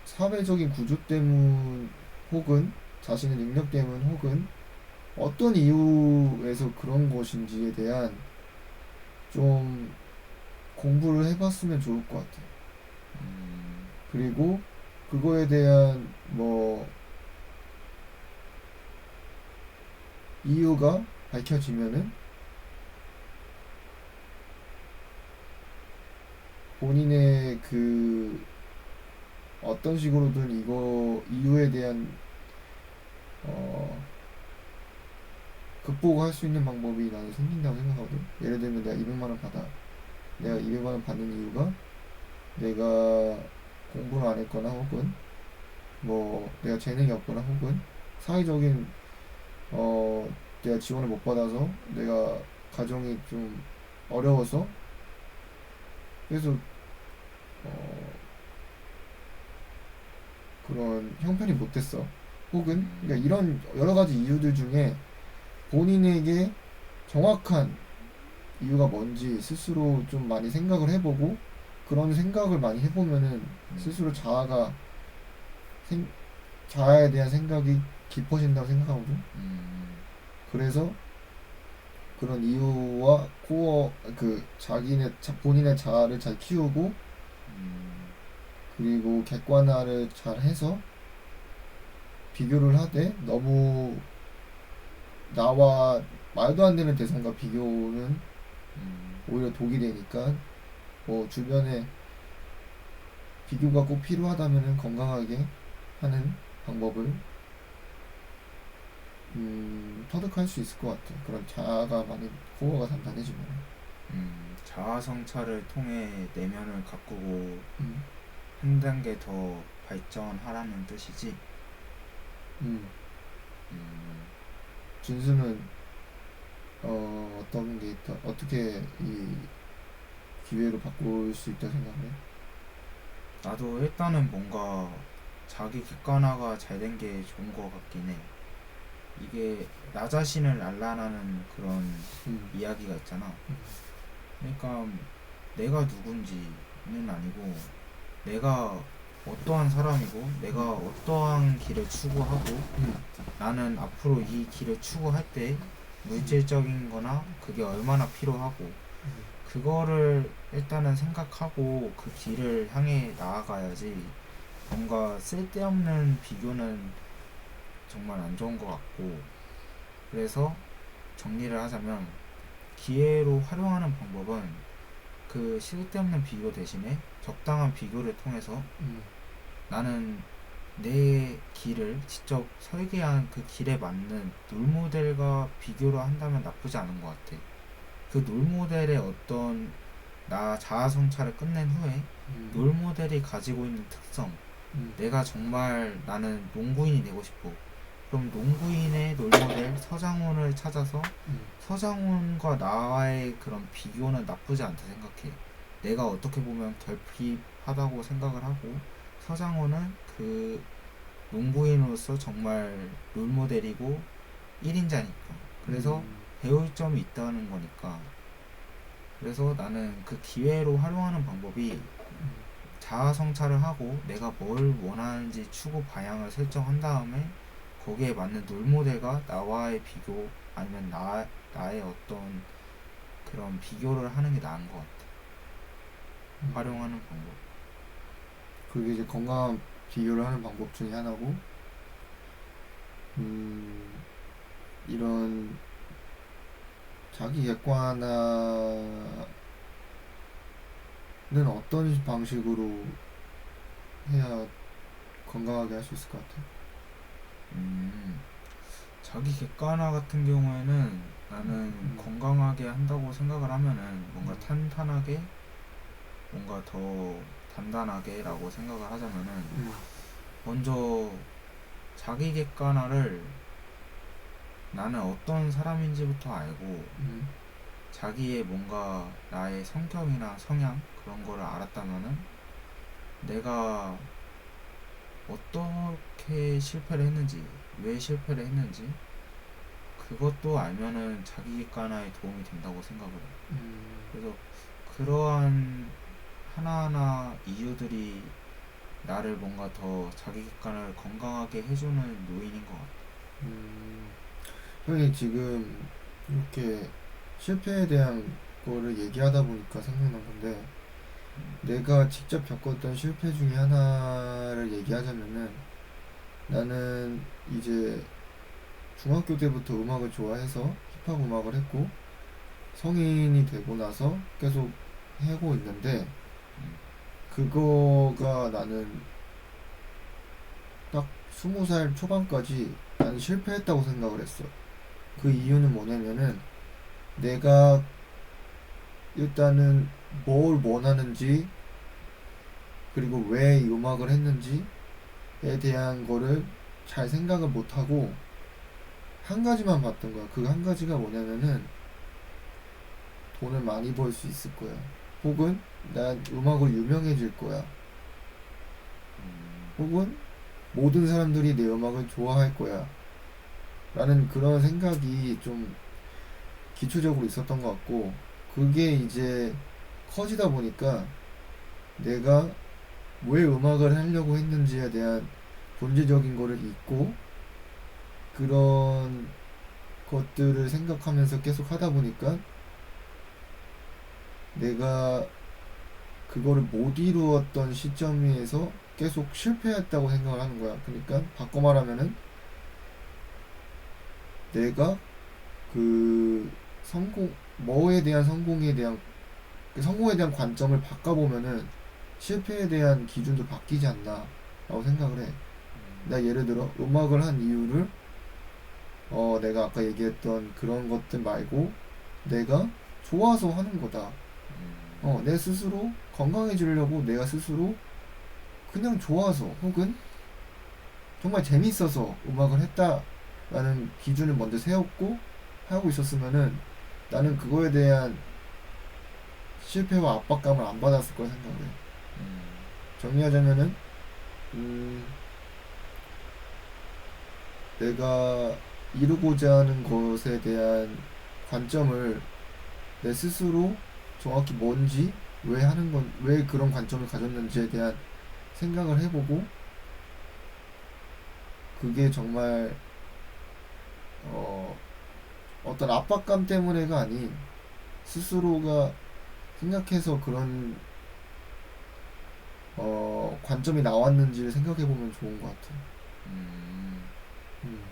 사회적인 구조 때문 혹은 자신의 능력 때문 혹은 어떤 이유에서 그런 것인지에 대한 좀 공부를 해봤으면 좋을 것 같아. 음, 그리고 그거에 대한 뭐 이유가 밝혀지면은 본인의 그 어떤 식으로든 이거 이유에 대한 어 극복할 수 있는 방법이 나는 생긴다고 생각하거든. 예를 들면 내가 200만 원 받아. 내가 200만 원 받는 이유가 내가 공부를 안 했거나 혹은 뭐 내가 재능이 없거나 혹은 사회적인 어 내가 지원을 못 받아서 내가 가정이 좀 어려워서 그래서 어 그런 형편이 못됐어. 혹은 그러니까 음, 이런 여러 가지 이유들 중에 본인에게 정확한 이유가 뭔지 스스로 좀 많이 생각을 해보고 그런 생각을 많이 해보면은 스스로 음, 생, 자아에 대한 생각이 깊어진다고 생각하거든. 음, 그래서 그런 이유와 그 본인의 자아를 잘 키우고 음, 그리고 객관화를 잘 해서 비교를 하되 너무 나와 말도 안 되는 대상과 비교는 음, 오히려 독이 되니까 뭐 주변에 비교가 꼭 필요하다면은 건강하게 하는 방법을 터득할 수 있을 것 같아. 그런 자아가 많이 코어가 단단해지면. 자아 성찰을 통해 내면을 가꾸고 음, 한 단계 더 발전하라는 뜻이지. 음. 음, 준수는 어떤 게 있다. 어떻게 이 기회로 바꿀 수 있다 생각해? 나도 일단은 뭔가 자기 객관화가 잘 된 게 좋은 것 같긴 해. 이게 나 자신을 알라라는 그런 음, 이야기가 있잖아. 음, 그러니까 내가 누군지는 아니고 내가 어떠한 사람이고 내가 어떠한 길을 추구하고 음, 나는 앞으로 이 길을 추구할 때 물질적인 거나 그게 얼마나 필요하고 그거를 일단은 생각하고 그 길을 향해 나아가야지 뭔가 쓸데없는 비교는 정말 안 좋은 것 같고 그래서 정리를 하자면 기회로 활용하는 방법은 그 쓸데없는 비교 대신에 적당한 비교를 통해서 음, 나는 내 길을 직접 설계한 그 길에 맞는 롤모델과 비교를 한다면 나쁘지 않은 것 같아. 그 롤모델의 어떤 나 자아 성찰을 끝낸 후에 음, 롤모델이 가지고 있는 특성, 음, 내가 정말 나는 농구인이 되고 싶어. 그럼 농구인의 롤모델 서장훈을 찾아서 음, 서장훈과 나와의 그런 비교는 나쁘지 않다 생각해. 내가 어떻게 보면 결핍하다고 생각을 하고 서장훈은 그 농구인으로서 정말 롤모델이고 1인자니까. 그래서 음, 배울 점이 있다는 거니까. 그래서 나는 그 기회로 활용하는 방법이 자아 성찰을 하고 내가 뭘 원하는지 추구 방향을 설정한 다음에 거기에 맞는 롤모델과 나와의 비교 아니면 나의 어떤 그런 비교를 하는 게 나은 것 같아. 음. 활용하는 방법. 그게 이제 건강한 비교를 하는 방법 중에 하나고, 음, 이런 자기 객관화는 어떤 방식으로 해야 건강하게 할 수 있을 것 같아? 음, 자기 객관화 같은 경우에는 나는 건강하게 한다고 생각을 하면은 뭔가 탄탄하게, 뭔가 더 단단하게라고 생각을 하자면은 음, 먼저 자기 객관화를 나는 어떤 사람인지부터 알고 음, 자기의 뭔가 나의 성격이나 성향 그런 거를 알았다면은 내가 어떻게 실패를 했는지, 왜 실패를 했는지 그것도 알면은 자기 객관화에 도움이 된다고 생각을 해. 음, 그래서 그러한 하나하나 이유들이 나를 뭔가 더 자기 객관을 건강하게 해주는 요인인 것 같아. 음. 형이 지금 이렇게 실패에 대한 거를 얘기하다 보니까 생각난 건데, 내가 직접 겪었던 실패 중에 하나를 얘기하자면은, 나는 이제 중학교 때부터 음악을 좋아해서 힙합 음악을 했고, 성인이 되고 나서 계속 하고 있는데, 그거가 나는 딱 20살 초반까지 나는 실패했다고 생각을 했어. 그 이유는 뭐냐면은, 내가 일단은 뭘 원하는지, 그리고 왜 이 음악을 했는지에 대한 거를 잘 생각을 못하고 한 가지만 봤던 거야. 그 한 가지가 뭐냐면은 돈을 많이 벌 수 있을 거야. 혹은 난 음악으로 유명해질 거야. 혹은 모든 사람들이 내 음악을 좋아할 거야. 라는 그런 생각이 좀 기초적으로 있었던 것 같고, 그게 이제 커지다 보니까 내가 왜 음악을 하려고 했는지에 대한 본질적인 거를 잊고, 그런 것들을 생각하면서 계속 하다 보니까 내가 그거를 못 이루었던 시점에서 계속 실패했다고 생각을 하는 거야. 그러니까 바꿔 말하면은 내가 그 뭐에 대한 성공에 대한 그 성공에 대한 관점을 바꿔보면은 실패에 대한 기준도 바뀌지 않나 라고 생각을 해. 나 예를 들어 음악을 한 이유를 내가 아까 얘기했던 그런 것들 말고 내가 좋아서 하는 거다. 내 스스로 건강해지려고 내가 스스로 그냥 좋아서 혹은 정말 재밌어서 음악을 했다라는 기준을 먼저 세웠고 하고 있었으면은 나는 그거에 대한 실패와 압박감을 안 받았을 거라 생각해. 정리하자면은 음, 내가 이루고자 하는 것에 대한 관점을 내 스스로 정확히 뭔지 왜 그런 관점을 가졌는지에 대한 생각을 해보고 그게 정말 어, 어떤 압박감 때문에가 아닌 스스로가 생각해서 그런 관점이 나왔는지를 생각해보면 좋은 것 같아요. 음, 음,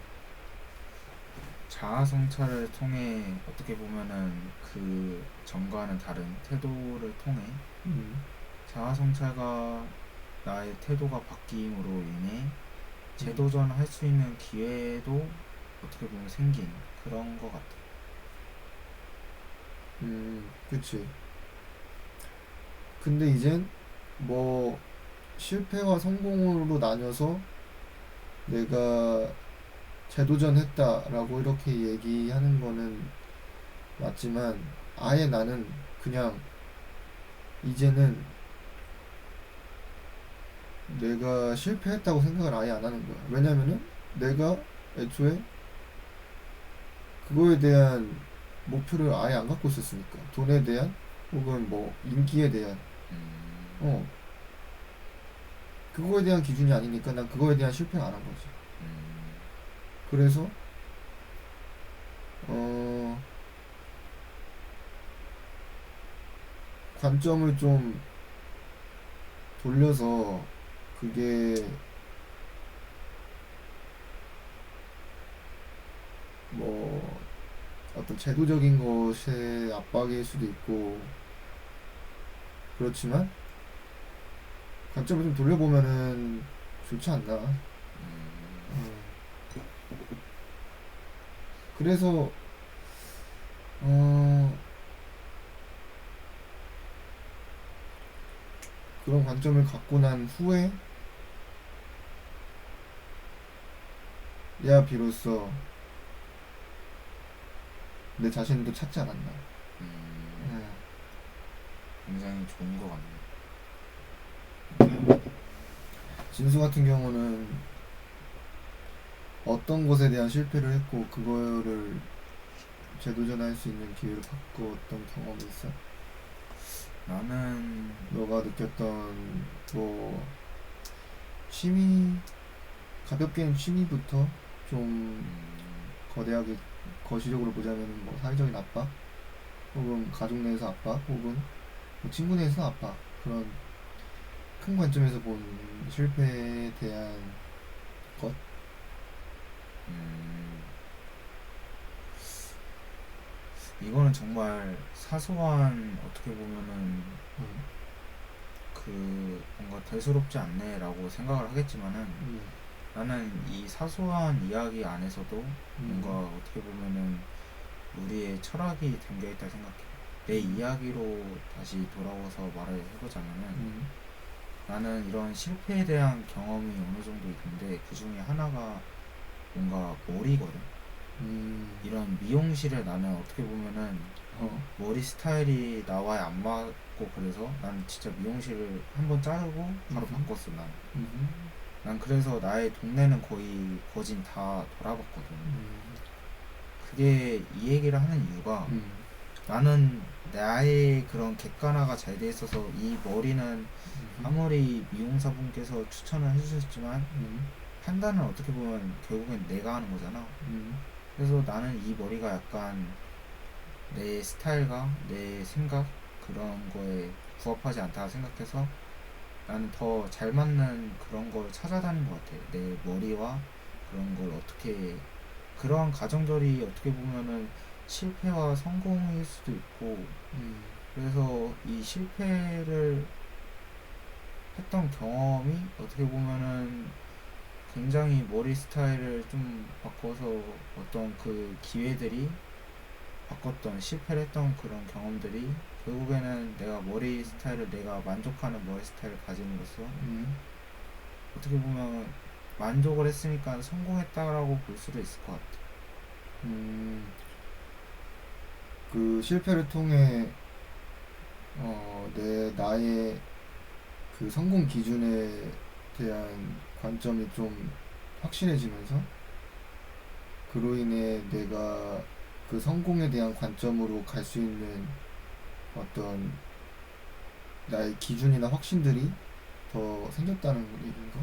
자아 성찰을 통해 어떻게 보면은 그 전과는 다른 태도를 통해 음, 자아 성찰과 나의 태도가 바뀜으로 인해 음, 재도전할 수 있는 기회도 어떻게 보면 생긴 그런 것 같아. 그치. 근데 이젠 뭐 실패와 성공으로 나뉘어서 내가 재도전했다라고 이렇게 얘기하는 거는 맞지만 아예 나는 그냥 이제는 내가 실패했다고 생각을 아예 안 하는 거야. 왜냐면은 내가 애초에 그거에 대한 목표를 아예 안 갖고 있었으니까. 돈에 대한 혹은 뭐 인기에 대한 어 그거에 대한 기준이 아니니까 난 그거에 대한 실패를 안 한 거지. 그래서 어 관점을 좀 돌려서 그게 뭐 어떤 제도적인 것의 압박일 수도 있고 그렇지만 관점을 좀 돌려보면은 좋지 않나. 그래서 어 그런 관점을 갖고 난 후에 야 비로소 내 자신을 또 찾지 않았나. 음, 굉장히 좋은 것 같네. 진수 같은 경우는 어떤 것에 대한 실패를 했고 그거를 재도전할 수 있는 기회를 바꿨던 경험이 있어? 나는 너가 느꼈던 뭐 취미 가볍게는 취미부터 좀 거대하게 거시적으로 보자면 뭐 사회적인 압박 혹은 가족 내에서 압박 혹은 뭐 친구 내에서 압박 그런 큰 관점에서 본 실패에 대한 것. 음, 이거는 정말 사소한 어떻게 보면은 음, 그 뭔가 대수롭지 않네라고 생각을 하겠지만은 음, 나는 이 사소한 이야기 안에서도 뭔가 음, 어떻게 보면은 우리의 철학이 담겨 있다 생각해. 내 이야기로 다시 돌아와서 말을 해보자면은 음, 나는 이런 실패에 대한 경험이 어느 정도 있는데 그 중에 하나가 뭔가 머리거든. 이런 미용실에 나는 어떻게 보면은 어, 머리 스타일이 나와야 안 맞고 그래서 난 진짜 미용실을 한번 자르고 바로 바꿨어 난. 음, 난 그래서 나의 동네는 거의 거진 다 돌아봤거든. 음, 그게 이 얘기를 하는 이유가 음, 나는 나의 그런 객관화가 잘 돼 있어서 이 머리는 아무리 미용사분께서 추천을 해주셨지만 판단은 어떻게 보면 결국엔 내가 하는 거잖아. 그래서 나는 이 머리가 약간 내 스타일과 내 생각 그런 거에 부합하지 않다 생각해서 나는 더 잘 맞는 그런 걸 찾아다닌 것 같아. 내 머리와 그런 걸 어떻게 그러한 과정들이 어떻게 보면은 실패와 성공일 수도 있고 그래서 이 실패를 했던 경험이 어떻게 보면은 굉장히 머리 스타일을 좀 바꿔서 어떤 그 기회들이 바꿨던 실패를 했던 그런 경험들이 결국에는 내가 머리 스타일을 내가 만족하는 머리 스타일을 가짐으로써 어떻게 보면 만족을 했으니까 성공했다라고 볼 수도 있을 것 같아. 그 실패를 통해 나의 그 성공 기준에 대한 관점이 좀 확실해지면서 그로 인해 내가 그 성공에 대한 관점으로 갈 수 있는 어떤 나의 기준이나 확신들이 더 생겼다는 얘기인가?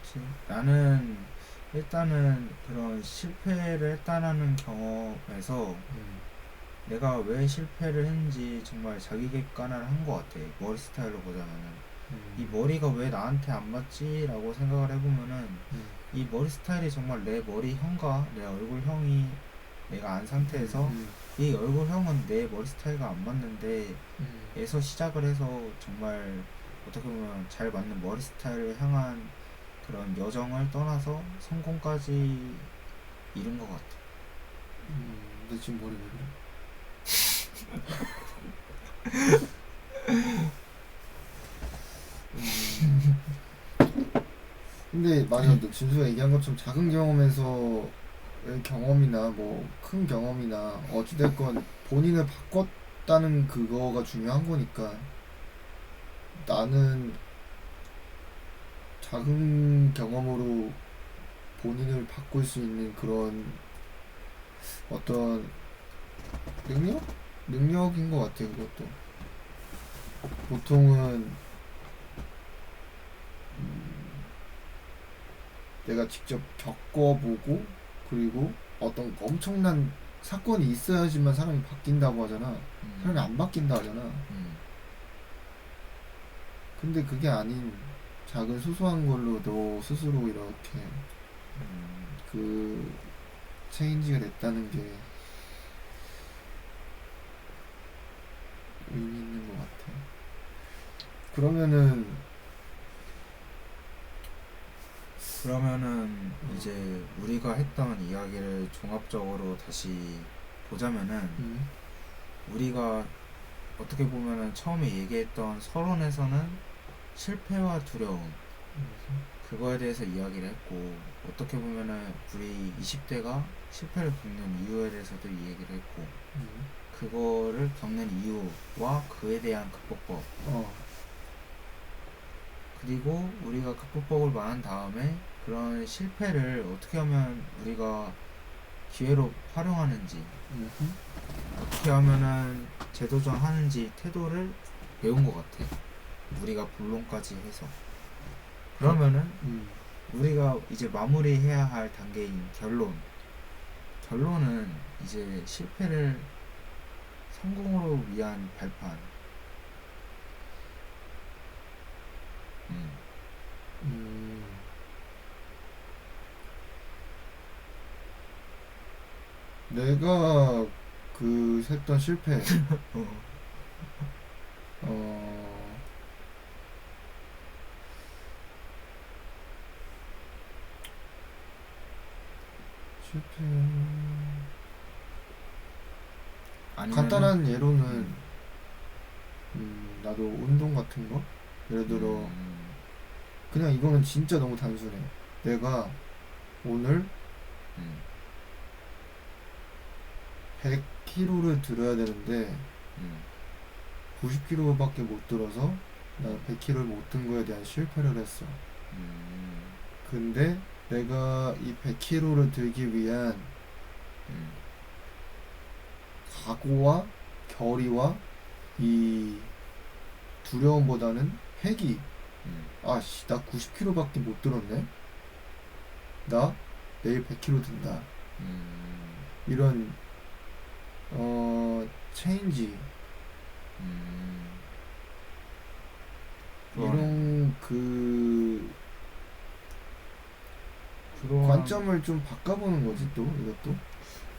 그치. 나는 일단은 그런 실패를 했다라는 경험에서 내가 왜 실패를 했는지 정말 자기 객관화를 한 것 같아. 머리 스타일로 보자면은. 이 머리가 왜 나한테 안 맞지? 라고 생각을 해보면은 이 머리 스타일이 정말 내 머리형과 내 얼굴형이 내가 안 상태에서 이 얼굴형은 내 머리 스타일과 안 맞는데 에서 시작을 해서 정말 어떻게 보면 잘 맞는 머리 스타일을 향한 그런 여정을 떠나서 성공까지 이룬 것 같아. 너 지금 머리 왜 그래? 근데 맞아, 너 진수가 얘기한 것처럼 작은 경험에서 경험이나 뭐 큰 경험이나 어찌됐건 본인을 바꿨다는 그거가 중요한 거니까 나는 작은 경험으로 본인을 바꿀 수 있는 그런 어떤 능력? 능력인 것 같아 그것도. 보통은 내가 직접 겪어보고 그리고 어떤 엄청난 사건이 있어야지만 사람이 바뀐다고 하잖아. 사람이 안 바뀐다 하잖아. 근데 그게 아닌 작은 소소한 걸로 너 스스로 이렇게 그 체인지가 됐다는 게 의미 있는 것 같아. 그러면은 이제 우리가 했던 이야기를 종합적으로 다시 보자면은 음, 우리가 어떻게 보면은 처음에 얘기했던 서론에서는 실패와 두려움 그거에 대해서 이야기를 했고 어떻게 보면은 우리 20대가 실패를 겪는 이유에 대해서도 이 얘기를 했고 음, 그거를 겪는 이유와 그에 대한 극복법 어, 그리고 우리가 극복법을 말한 다음에 그런 실패를 어떻게 하면 우리가 기회로 활용하는지 음, 어떻게 하면은 재도전하는지 태도를 배운 것 같아. 우리가 본론까지 해서 그러면은 음, 우리가 이제 마무리해야 할 단계인 결론은 이제 실패를 성공으로 위한 발판. 음. 음. 내가 그 했던 실패, 어. 어, 실패. 아니면은 간단한 예로는 음. 나도 운동 같은 거, 예를 들어 음. 그냥 이거는 진짜 너무 단순해. 내가 오늘 음. 100kg를 들어야 되는데 음. 90kg밖에 못 들어서 나 100kg를 못 든 거에 대한 실패를 했어. 음. 근데 내가 이 100kg를 들기 위한 음. 각오와 결의와 이 두려움보다는 회기. 음. 아씨, 나 90kg밖에 못 들었네. 나 내일 100kg 든다. 음. 이런 체인지, 음. 그러네. 이런 그 그런 관점을 좀 바꿔보는 거지 또 이것도.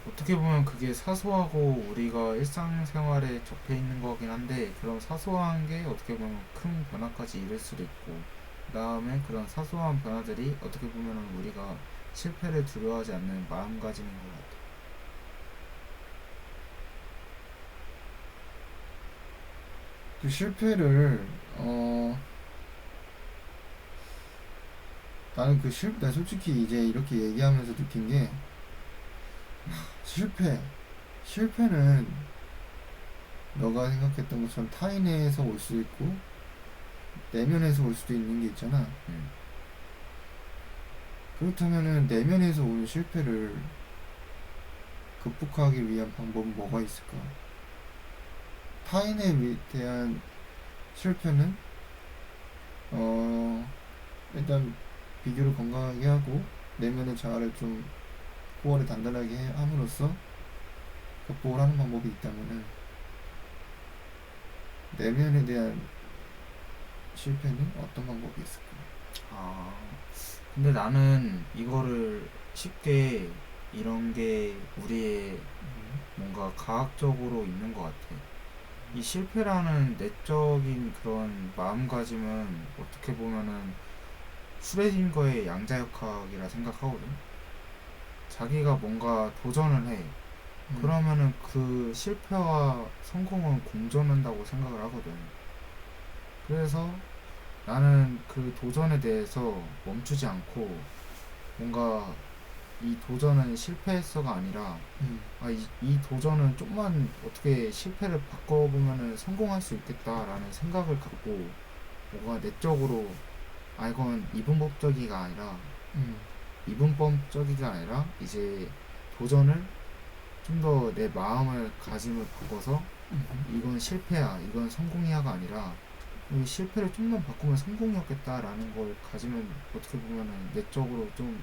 어떻게 보면 그게 사소하고 우리가 일상생활에 접해 있는 거긴 한데 그런 사소한 게 어떻게 보면 큰 변화까지 이룰 수도 있고 그다음에 그런 사소한 변화들이 어떻게 보면 우리가 실패를 두려워하지 않는 마음가짐인 것 같아. 그 실패를 나는 나 솔직히 이제 이렇게 얘기하면서 느낀 게 실패 실패는 너가 생각했던 것처럼 타인에서 올 수 있고 내면에서 올 수도 있는 게 있잖아. 음. 그렇다면은 내면에서 오는 실패를 극복하기 위한 방법은 뭐가 있을까? 대한 실패는 어 일단 비교를 건강하게 하고 내면의 자아를 좀 코어를 단단하게 함으로써 극복을 하는 방법이 있다면은 내면에 대한 실패는 어떤 방법이 있을까? 아, 근데 나는 이거를 쉽게 이런 게 우리의 뭔가 과학적으로 있는 것 같아. 이 실패라는 내적인 그런 마음가짐은 어떻게 보면은 슈레딩거의 양자역학이라 생각하거든. 자기가 뭔가 도전을 해. 음, 그러면은 그 실패와 성공은 공존한다고 생각을 하거든. 그래서 나는 그 도전에 대해서 멈추지 않고 뭔가 이 도전은 실패했어가 아니라 음, 이 도전은 좀만 어떻게 실패를 바꿔보면은 성공할 수 있겠다라는 생각을 갖고 뭔가 내적으로 이건 이분법적이가 아니라 음, 이분법적이가 아니라 이제 도전을 좀 더 내 마음을 가짐을 바꿔서 이건 실패야 이건 성공이야가 아니라 이 실패를 좀만 바꾸면 성공이었겠다라는 걸 가지면 어떻게 보면은 내적으로 좀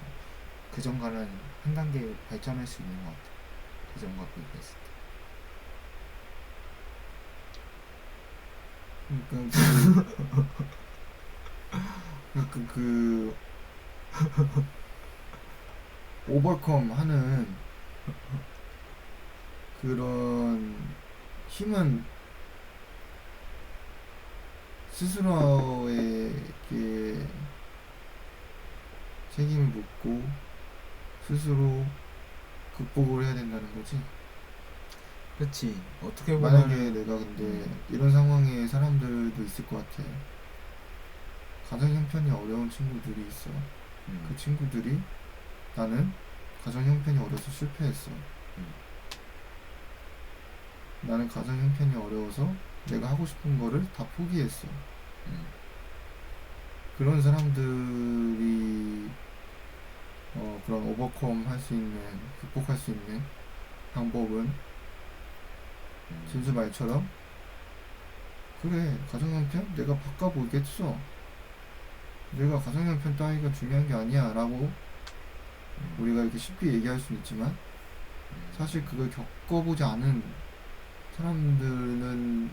그전과는 한 단계 발전할 수 있는 것 같아. 그전과 비교했을 때. 그러니까 그 오버컴 하는 그런 힘은 스스로에게 책임을 묻고 스스로 극복을 해야 된다는 거지. 그치. 어떻게 만약에 보면은 내가 근데 이런 상황에 사람들도 있을 것 같아. 가정 형편이 어려운 친구들이 있어. 그 음, 친구들이 나는 가정 형편이 어려서 실패했어. 음, 나는 가정 형편이 어려워서 내가 하고 싶은 거를 다 포기했어. 음, 그런 사람들이 그런 오버컴 할 수 있는, 극복할 수 있는 방법은 진수 음, 말처럼 그래 가정 형편 내가 바꿔보겠어. 내가 가정 형편 따위가 중요한 게 아니야 라고 음, 우리가 이렇게 쉽게 얘기할 수는 있지만 사실 그걸 겪어보지 않은 사람들은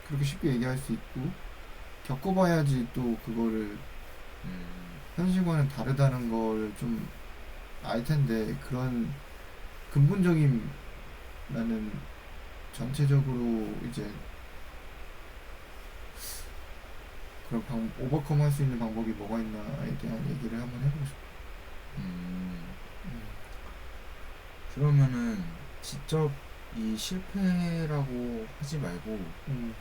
그렇게 쉽게 얘기할 수 있고 겪어봐야지 또 그거를 음, 현실과는 다르다는 걸 좀 알 텐데 그런 근본적인 나는 전체적으로 이제 그런 오버컴 할 수 있는 방법이 뭐가 있나에 대한 얘기를 한번 해보고 싶어. 음. 음. 그러면은 직접 이 실패라고 하지 말고 음.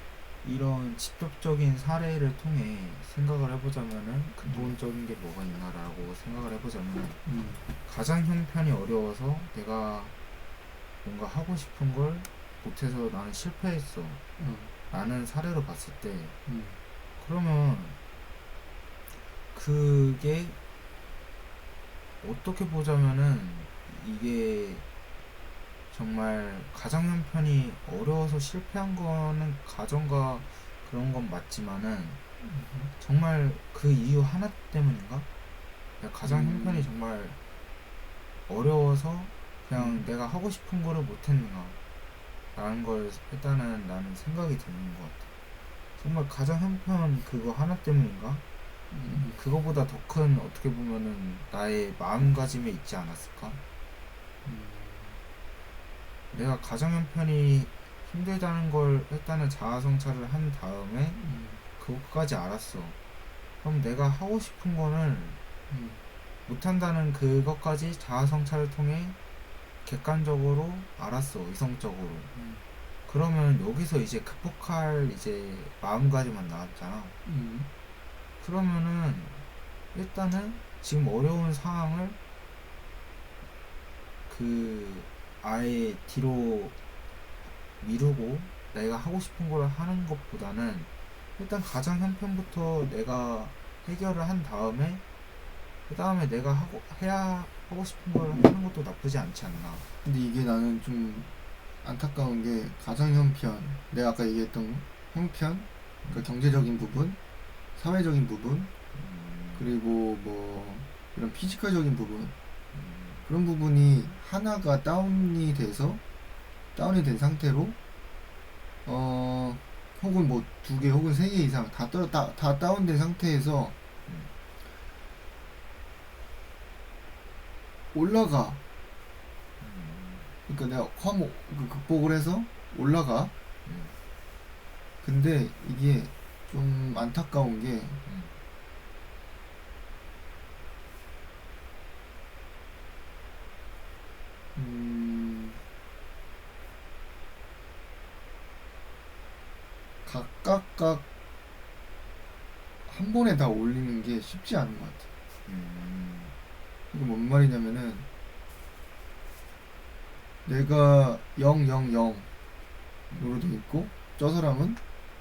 이런 직접적인 사례를 통해 생각을 해보자면은 음. 근본적인 게 뭐가 있나라고 생각을 해보자면 음. 가장 형편이 어려워서 내가 뭔가 하고 싶은 걸 못해서 나는 실패했어 음. 라는 사례로 봤을 때 음. 그러면 그게 어떻게 보자면은 이게 정말 가정 형편이 어려워서 실패한 거는 가정과 그런 건 맞지만은 정말 그 이유 하나 때문인가? 가장 형편이 음. 정말 어려워서 그냥 음. 내가 하고 싶은 거를 못했는가 라는 걸 일단은 나는 생각이 드는 것 같아. 정말 가장 형편 그거 하나 때문인가? 음. 그거보다 더 큰 어떻게 보면은 나의 마음가짐에 있지 않았을까? 음. 내가 가정 형편이 힘들다는 걸 일단은 자아성찰을 한 다음에 음. 그것까지 알았어. 그럼 내가 하고 싶은 거는 음. 못한다는 그것까지 자아성찰을 통해 객관적으로 알았어. 이성적으로. 음. 그러면 여기서 이제 극복할 이제 마음가짐만 나왔잖아. 음. 그러면은 일단은 지금 어려운 상황을 그 아예 뒤로 미루고 내가 하고 싶은 걸 하는 것보다는 일단 가장 형편부터 내가 해결을 한 다음에 그 다음에 내가 하고 싶은 걸 하는 것도 나쁘지 않지 않나. 근데 이게 나는 좀 안타까운 게 가정 형편, 내가 아까 얘기했던 형편, 그 경제적인 부분, 사회적인 부분, 그리고 뭐 이런 피지컬적인 부분, 그런 부분이 하나가 다운이 된 상태로 어 혹은 뭐 두 개 혹은 세 개 이상 다 다운된 상태에서 올라가. 그러니까 내가 극복을 해서 올라가. 근데 이게 좀 안타까운 게 음, 각각 한 번에 다 올리는 게 쉽지 않은 것 같아. 이게 뭔 말이냐면은 내가 0, 0, 0으로 돼 있고 저 사람은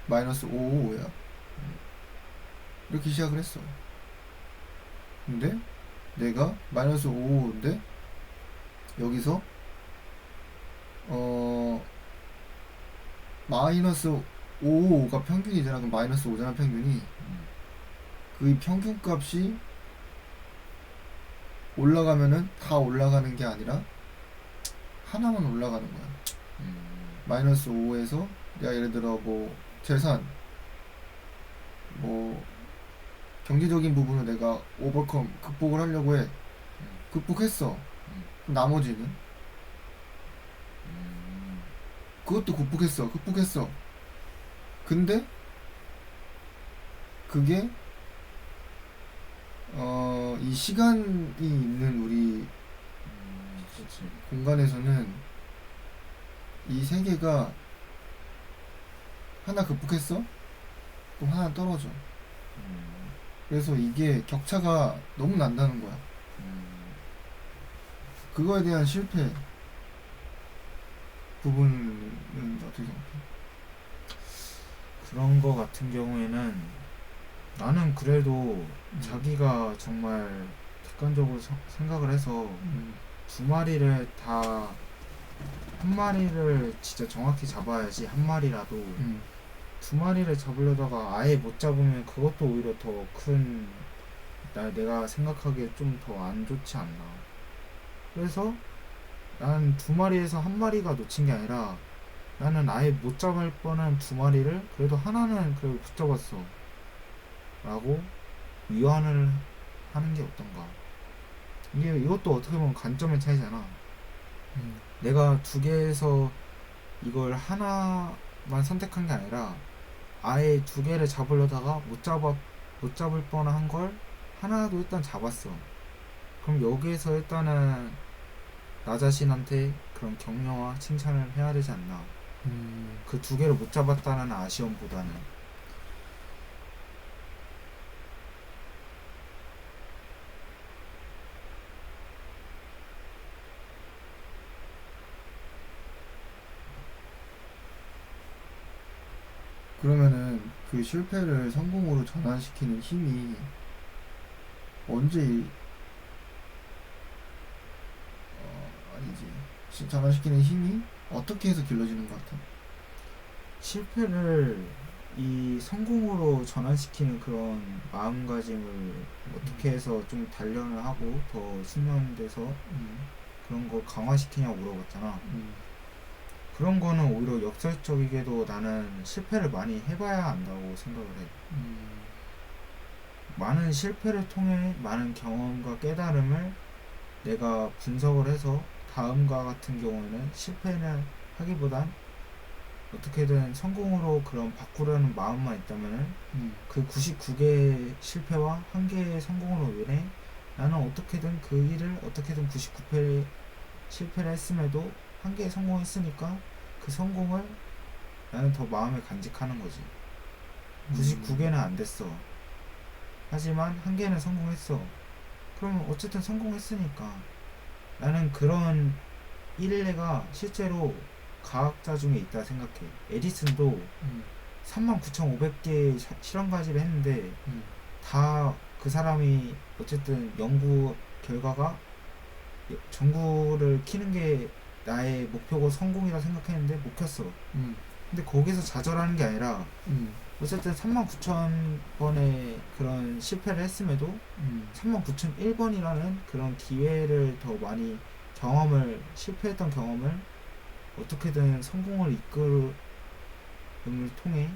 마이너스 5, 5야. 이렇게 시작을 했어. 근데 내가 마이너스 5, 5인데 여기서 어 마이너스 5, 5가 평균이잖아. 그럼 마이너스 5잖아 평균이. 그 평균 값이 올라가면은 다 올라가는 게 아니라 하나만 올라가는 거야. 마이너스 5에서 내가 예를 들어 뭐 재산, 뭐 경제적인 부분을 내가 극복을 하려고 해. 극복했어. 그럼 나머지는? 그것도 극복했어. 근데 그게 이 시간이 있는 우리 그렇지. 공간에서는 이 세계가 하나 극복했어? 그럼 하나 떨어져. 음, 그래서 이게 격차가 너무 난다는 거야. 음, 그거에 대한 실패 부분은 어떻게 생각해? 그런 거 같은 경우에는 나는 그래도 자기가 정말 객관적으로 생각을 해서 음, 두 마리를 다 한 마리를 진짜 정확히 잡아야지 한 마리라도 음, 두 마리를 잡으려다가 아예 못 잡으면 그것도 오히려 더 큰 내가 생각하기에 좀 더 안 좋지 않나. 그래서 난 두 마리에서 한 마리가 놓친 게 아니라 나는 아예 못 잡을 뻔한 두 마리를 그래도 하나는 그래도 붙잡았어 라고 위안을 하는 게 어떤가. 이것도 어떻게 보면 관점의 차이잖아. 음, 내가 두 개에서 이걸 하나만 선택한 게 아니라 아예 두 개를 잡으려다가 못 잡을 뻔한 걸 하나도 일단 잡았어. 그럼 여기에서 일단은 나 자신한테 그런 격려와 칭찬을 해야 되지 않나. 음. 그 두 개를 못 잡았다는 아쉬움보다는. 그러면은 그 실패를 성공으로 전환시키는 힘이 언제 아니지. 전환시키는 힘이 어떻게 해서 길러지는 것 같아? 실패를 이 성공으로 전환시키는 그런 마음가짐을 어떻게 해서 좀 단련을 하고 더 숙련돼서 음, 그런 걸 강화시키냐고 물어봤잖아. 음, 그런 거는 오히려 역설적이게도 나는 실패를 많이 해봐야 한다고 생각을 해. 음, 많은 실패를 통해 많은 경험과 깨달음을 내가 분석을 해서 다음과 같은 경우에는 실패는 하기보단 어떻게든 성공으로 그런 바꾸려는 마음만 있다면은 그 99개의 실패와 1개의 성공으로 인해 나는 어떻게든 그 일을 어떻게든 99회 실패를 했음에도 1개의 성공했으니까 그 성공을 나는 더 마음에 간직하는 거지. 99개는 안 됐어. 하지만 1개는 성공했어. 그러면 어쨌든 성공했으니까 나는 그런 일례가 실제로 과학자 중에 있다 생각해. 에디슨도 음, 39,500개의 실험가지를 했는데 음, 다 그 사람이 어쨌든 연구 결과가 전구를 키는 게 나의 목표고 성공이라 생각했는데 못 켰어. 음, 근데 거기서 좌절하는 게 아니라 음, 어쨌든 39,000번의 그런 실패를 했음에도 39,001번이라는 그런 기회를 더 많이 실패했던 경험을 어떻게든 성공을 이끌음을 통해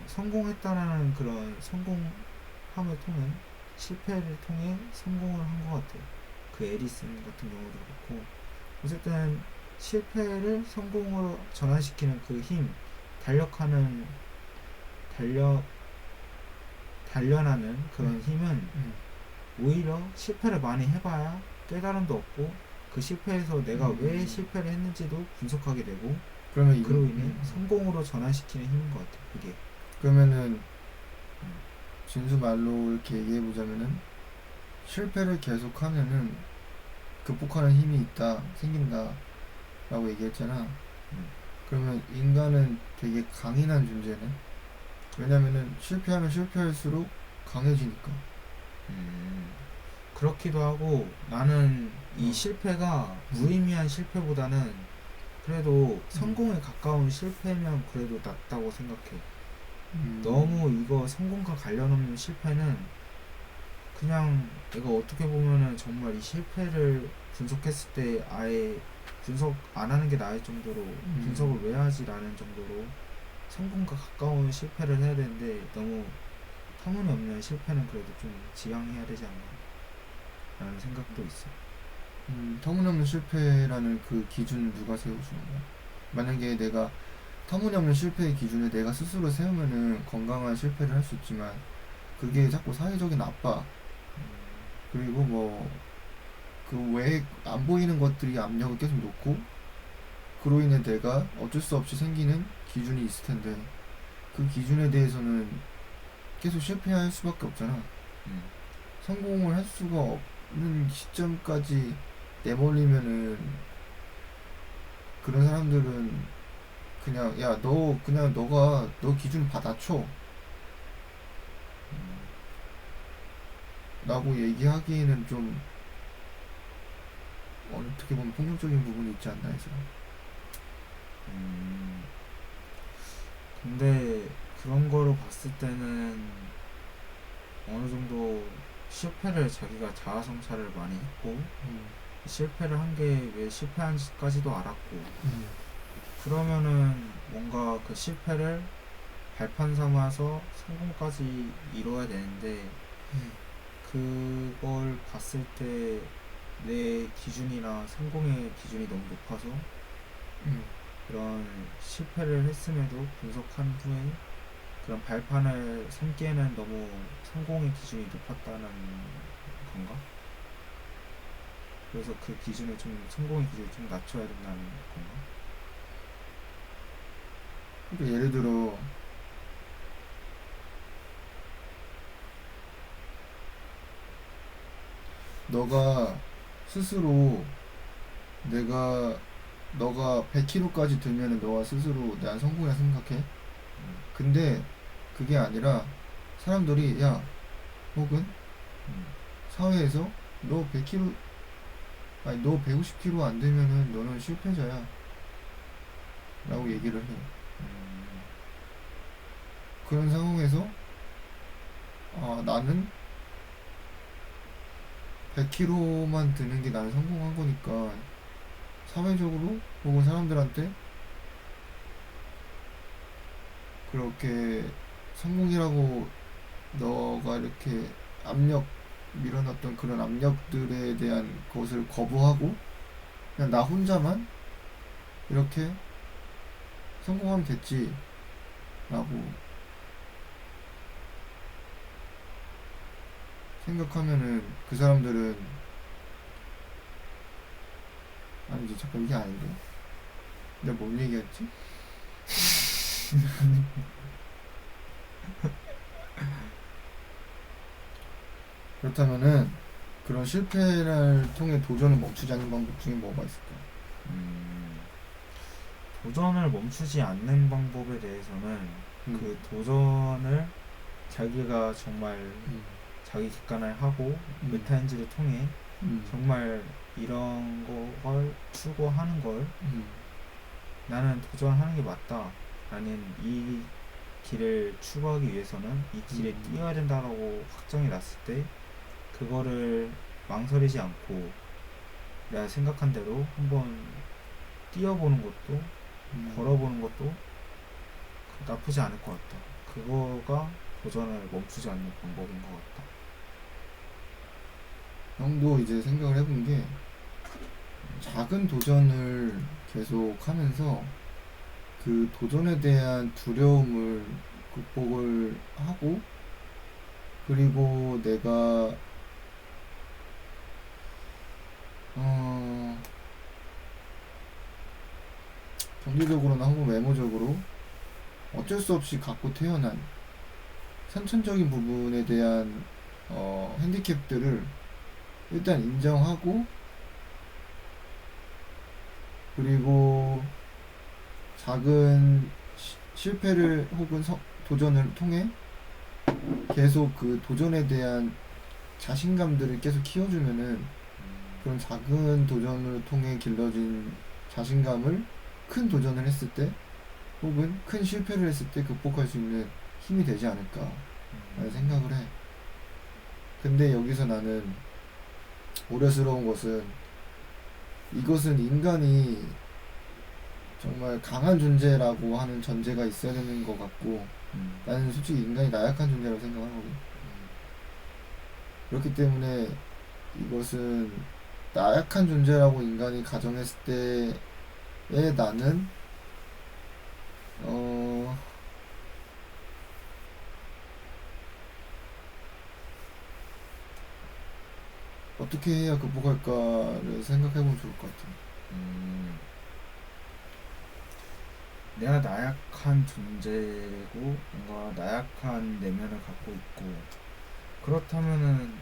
성공했다라는 그런 성공함을 통해 실패를 통해 성공을 한 것 같아요. 그 에디슨 같은 경우도 그렇고 어쨌든 실패를 성공으로 전환시키는 그 힘, 달력하는 달려 단련하는 그런 힘은 오히려 실패를 많이 해봐야 깨달음도 얻고 그 실패에서 내가 왜 실패를 했는지도 분석하게 되고 그러면 그로 인해 성공으로 전환시키는 힘인 것 같아. 그게. 그러면은 진수 말로 이렇게 얘기해 보자면은 실패를 계속하면은 극복하는 힘이 생긴다라고 얘기했잖아. 그러면 인간은 되게 강인한 존재네. 왜냐면은 실패하면 실패할수록 강해지니까. 그렇기도 하고 나는 이 실패가 무의미한 실패보다는 그래도 성공에 가까운 실패면 그래도 낫다고 생각해. 너무 이거 성공과 관련 없는 실패는 그냥 내가 어떻게 보면은 정말 이 실패를 분석했을 때 아예 분석 안 하는 게 나을 정도로 분석을 왜 하지 라는 정도로 성공과 가까운 실패를 해야 되는데 너무 터무니없는 실패는 그래도 좀 지양해야 되지 않나 라는 생각도 있어. 터무니없는 실패라는 그 기준을 누가 세워주는 거야? 만약에 내가 터무니없는 실패의 기준을 내가 스스로 세우면은 건강한 실패를 할 수 있지만 그게 자꾸 사회적인 압박 그리고 뭐 그 외에 안 보이는 것들이 압력을 계속 놓고 그로 인해 내가 어쩔 수 없이 생기는 기준이 있을 텐데 그 기준에 대해서는 계속 실패할 수밖에 없잖아. 음, 성공을 할 수가 없는 시점까지 내몰리면은 그런 사람들은 그냥 야 너 그냥 너가 너 기준 받아쳐 라고 얘기하기에는 좀 어떻게 보면 폭력적인 부분이 있지 않나 해서. 음. 근데 그런 거로 봤을 때는 어느 정도 실패를 자기가 자아 성찰을 많이 했고 음, 실패를 한 게 왜 실패한지까지도 알았고 음, 그러면은 뭔가 그 실패를 발판 삼아서 성공까지 이뤄야 되는데 음, 그걸 봤을 때 내 기준이나 성공의 기준이 너무 높아서 음. 그런 실패를 했음에도 분석한 후에 그런 발판을 삼기에는 너무 성공의 기준이 높았다는 건가? 그래서 그 기준을 좀 성공의 기준을 좀 낮춰야 된다는 건가? 그러니까 예를 들어 너가 스스로 내가 너가 100kg까지 들면은 너가 스스로 난 성공이라 생각해. 음, 근데 그게 아니라 사람들이 야 혹은 음, 사회에서 너 100kg 아니 너 150kg 안 되면은 너는 실패자야 라고 얘기를 해. 음, 그런 상황에서 나는 100kg만 드는 게 나는 성공한 거니까 사회적으로 혹은 사람들한테 그렇게 성공이라고 너가 이렇게 압력 밀어놨던 그런 압력들에 대한 것을 거부하고 그냥 나 혼자만 이렇게 성공하면 됐지 라고 생각하면은 그 사람들은 아니지 잠깐 이게 아닌데 내가 뭔 얘기했지? 그렇다면은 그런 실패를 통해 도전을 멈추지 않는 방법 중에 뭐가 있을까? 음. 도전을 멈추지 않는 방법에 대해서는 음, 그 도전을 자기가 정말 음, 자기 객관을 하고 음, 메타인지를 통해 음, 정말 이런 걸 추구하는 걸 음, 나는 도전하는 게 맞다. 나는 이 길을 추구하기 위해서는 이 길에 음, 뛰어야 된다라고 확정이 났을 때 그거를 망설이지 않고 내가 생각한 대로 한번 뛰어보는 것도 걸어보는 것도 나쁘지 않을 것 같다. 그거가 도전을 멈추지 않는 방법인 것 같다. 형도 이제 생각을 해본 게 작은 도전을 계속 하면서 그 도전에 대한 두려움을 극복을 하고 그리고 내가 어, 경제적으로나 혹은 외모적으로 어쩔 수 없이 갖고 태어난 선천적인 부분에 대한 핸디캡들을 일단 인정하고 그리고 작은 실패를 혹은 도전을 통해 계속 그 도전에 대한 자신감들을 계속 키워주면은 그런 작은 도전을 통해 길러진 자신감을 큰 도전을 했을 때 혹은 큰 실패를 했을 때 극복할 수 있는 힘이 되지 않을까 라는 생각을 해. 근데 여기서 나는 우려스러운 것은 이것은 인간이 정말 강한 존재라고 하는 전제가 있어야 되는 것 같고 나는 솔직히 인간이 나약한 존재라고 생각하거든. 그렇기 때문에 이것은 나약한 존재라고 인간이 가정했을 때에 나는 어, 어떻게 해야 극복할까를 생각해보면 좋을 것 같아요. 음, 내가 나약한 존재고 뭔가 나약한 내면을 갖고 있고 그렇다면은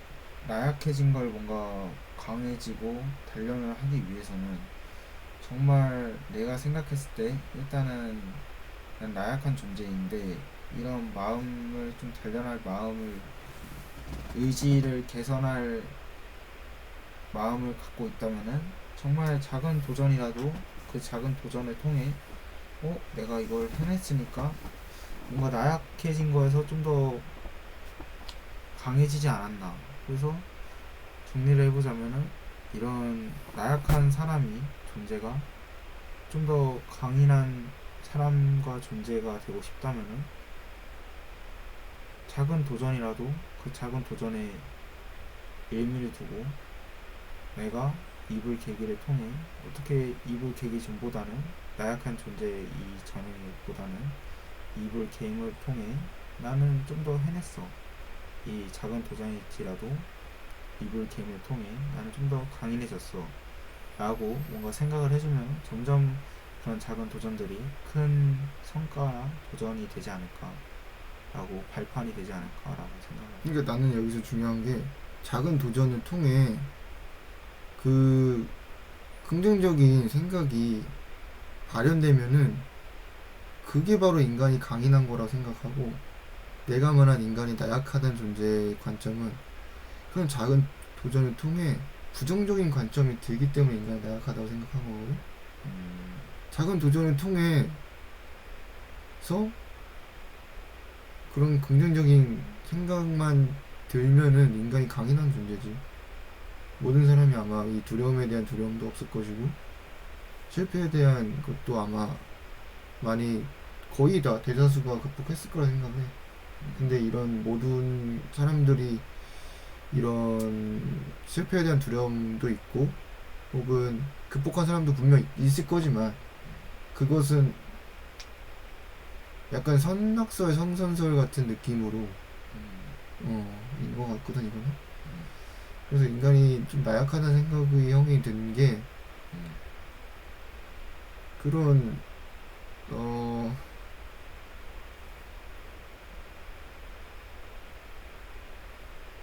나약해진 걸 뭔가 강해지고 단련을 하기 위해서는 정말 내가 생각했을 때 일단은 난 나약한 존재인데 이런 마음을 좀 단련할 마음을 의지를 개선할 마음을 갖고 있다면은 정말 작은 도전이라도 그 작은 도전을 통해 내가 이걸 해냈으니까 뭔가 나약해진 거에서 좀 더 강해지지 않았나. 그래서 정리를 해보자면은 이런 나약한 사람이 존재가 좀 더 강인한 사람과 존재가 되고 싶다면은 작은 도전이라도 그 작은 도전에 의미를 두고 내가 입을 계기를 통해 어떻게 입을 계기 전보다는 나약한 존재 이전보다는 입을 게임을 통해 나는 좀 더 해냈어. 이 작은 도전일지라도 입을 게임을 통해 나는 좀 더 강인해졌어. 라고 뭔가 생각을 해주면 점점 그런 작은 도전들이 큰 성과나 도전이 되지 않을까 라고 발판이 되지 않을까라고 생각합니다. 그러니까 나는 여기서 중요한 게 작은 도전을 통해 그 긍정적인 생각이 발현되면은 그게 바로 인간이 강인한 거라고 생각하고 내가 말한 인간이 나약하다는 존재의 관점은 그런 작은 도전을 통해 부정적인 관점이 들기 때문에 인간이 나약하다고 생각한 거거든. 음, 작은 도전을 통해서 그런 긍정적인 생각만 들면은 인간이 강인한 존재지. 모든 사람이 아마 이 두려움에 대한 두려움도 없을 것이고 실패에 대한 것도 아마 많이 거의 다 대다수가 극복했을 거라 생각해. 근데 이런 모든 사람들이 이런 실패에 대한 두려움도 있고 혹은 극복한 사람도 분명 있을 거지만 그것은 약간 선락설 성선설 같은 느낌으로 인 것 같거든 이거는. 그래서 인간이 좀 나약하다는 생각이 형이 든 게 그런 어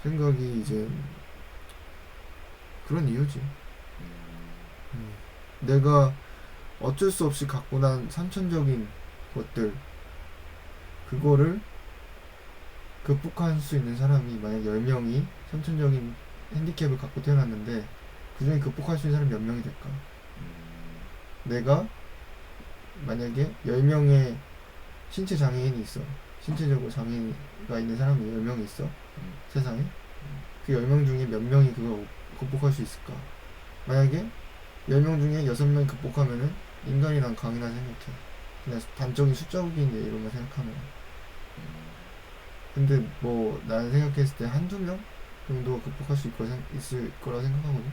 생각이 이제 그런 이유지. 내가 어쩔 수 없이 갖고 난 선천적인 것들 그거를 극복할 수 있는 사람이 만약 10명이 선천적인 핸디캡을 갖고 태어났는데 그중에 극복할 수 있는 사람이 몇 명이 될까? 내가 만약에 10명의 신체 장애인이 있어. 신체적으로 장애가 있는 사람이 10명이 있어. 세상에. 그 10명 중에 몇 명이 그걸 극복할 수 있을까? 만약에 10명 중에 6명이 극복하면은 인간이 난 강이라 생각해. 그냥 단적인 숫자국인 예로만 생각하면. 근데 뭐 나는 생각했을 때 한두 명 정도 극복할 수 있을 거라 생각하거든.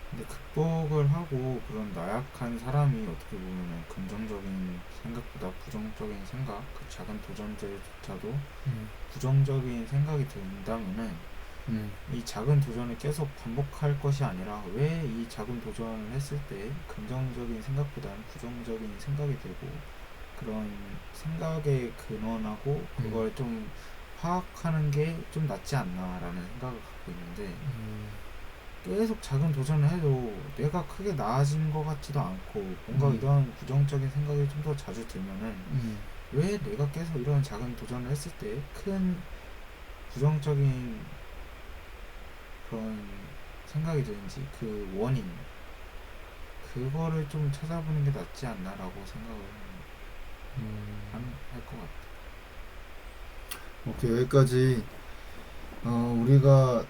근데 극복을 하고 그런 나약한 사람이 어떻게 보면 긍정적인 생각보다 부정적인 생각, 그 작은 도전들조차도 부정적인 생각이 든다면은 이 작은 도전을 계속 반복할 것이 아니라 왜 이 작은 도전을 했을 때 긍정적인 생각보다는 부정적인 생각이 들고 그런 생각의 근원하고 그걸 좀 파악하는 게 좀 낫지 않나라는 생각을 갖고 있는데 계속 작은 도전을 해도 내가 크게 나아진 것 같지도 않고 뭔가 이런 부정적인 생각이 좀 더 자주 들면은 왜 내가 계속 이런 작은 도전을 했을 때 큰 부정적인 그런 생각이 드는지 그 원인 그거를 좀 찾아보는 게 낫지 않나라고 생각을 할 것 같아. 오케이 여기까지 우리가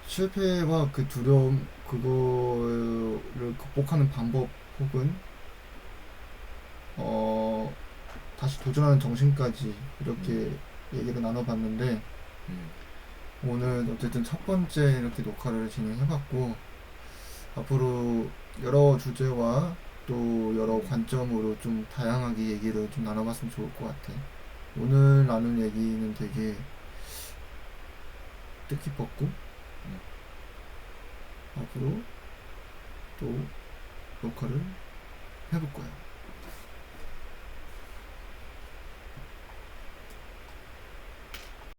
실패와 그 두려움 그거를 극복하는 방법 혹은 다시 도전하는 정신까지 이렇게 얘기를 나눠봤는데 오늘 어쨌든 첫 번째 이렇게 녹화를 진행해봤고 앞으로 여러 주제와 또 여러 네. 관점으로 좀 다양하게 얘기를 좀 나눠봤으면 좋을 것 같아. 오늘 나눈 얘기는 되게 뜻깊었고, 네. 앞으로 또 녹화를 해볼 거야.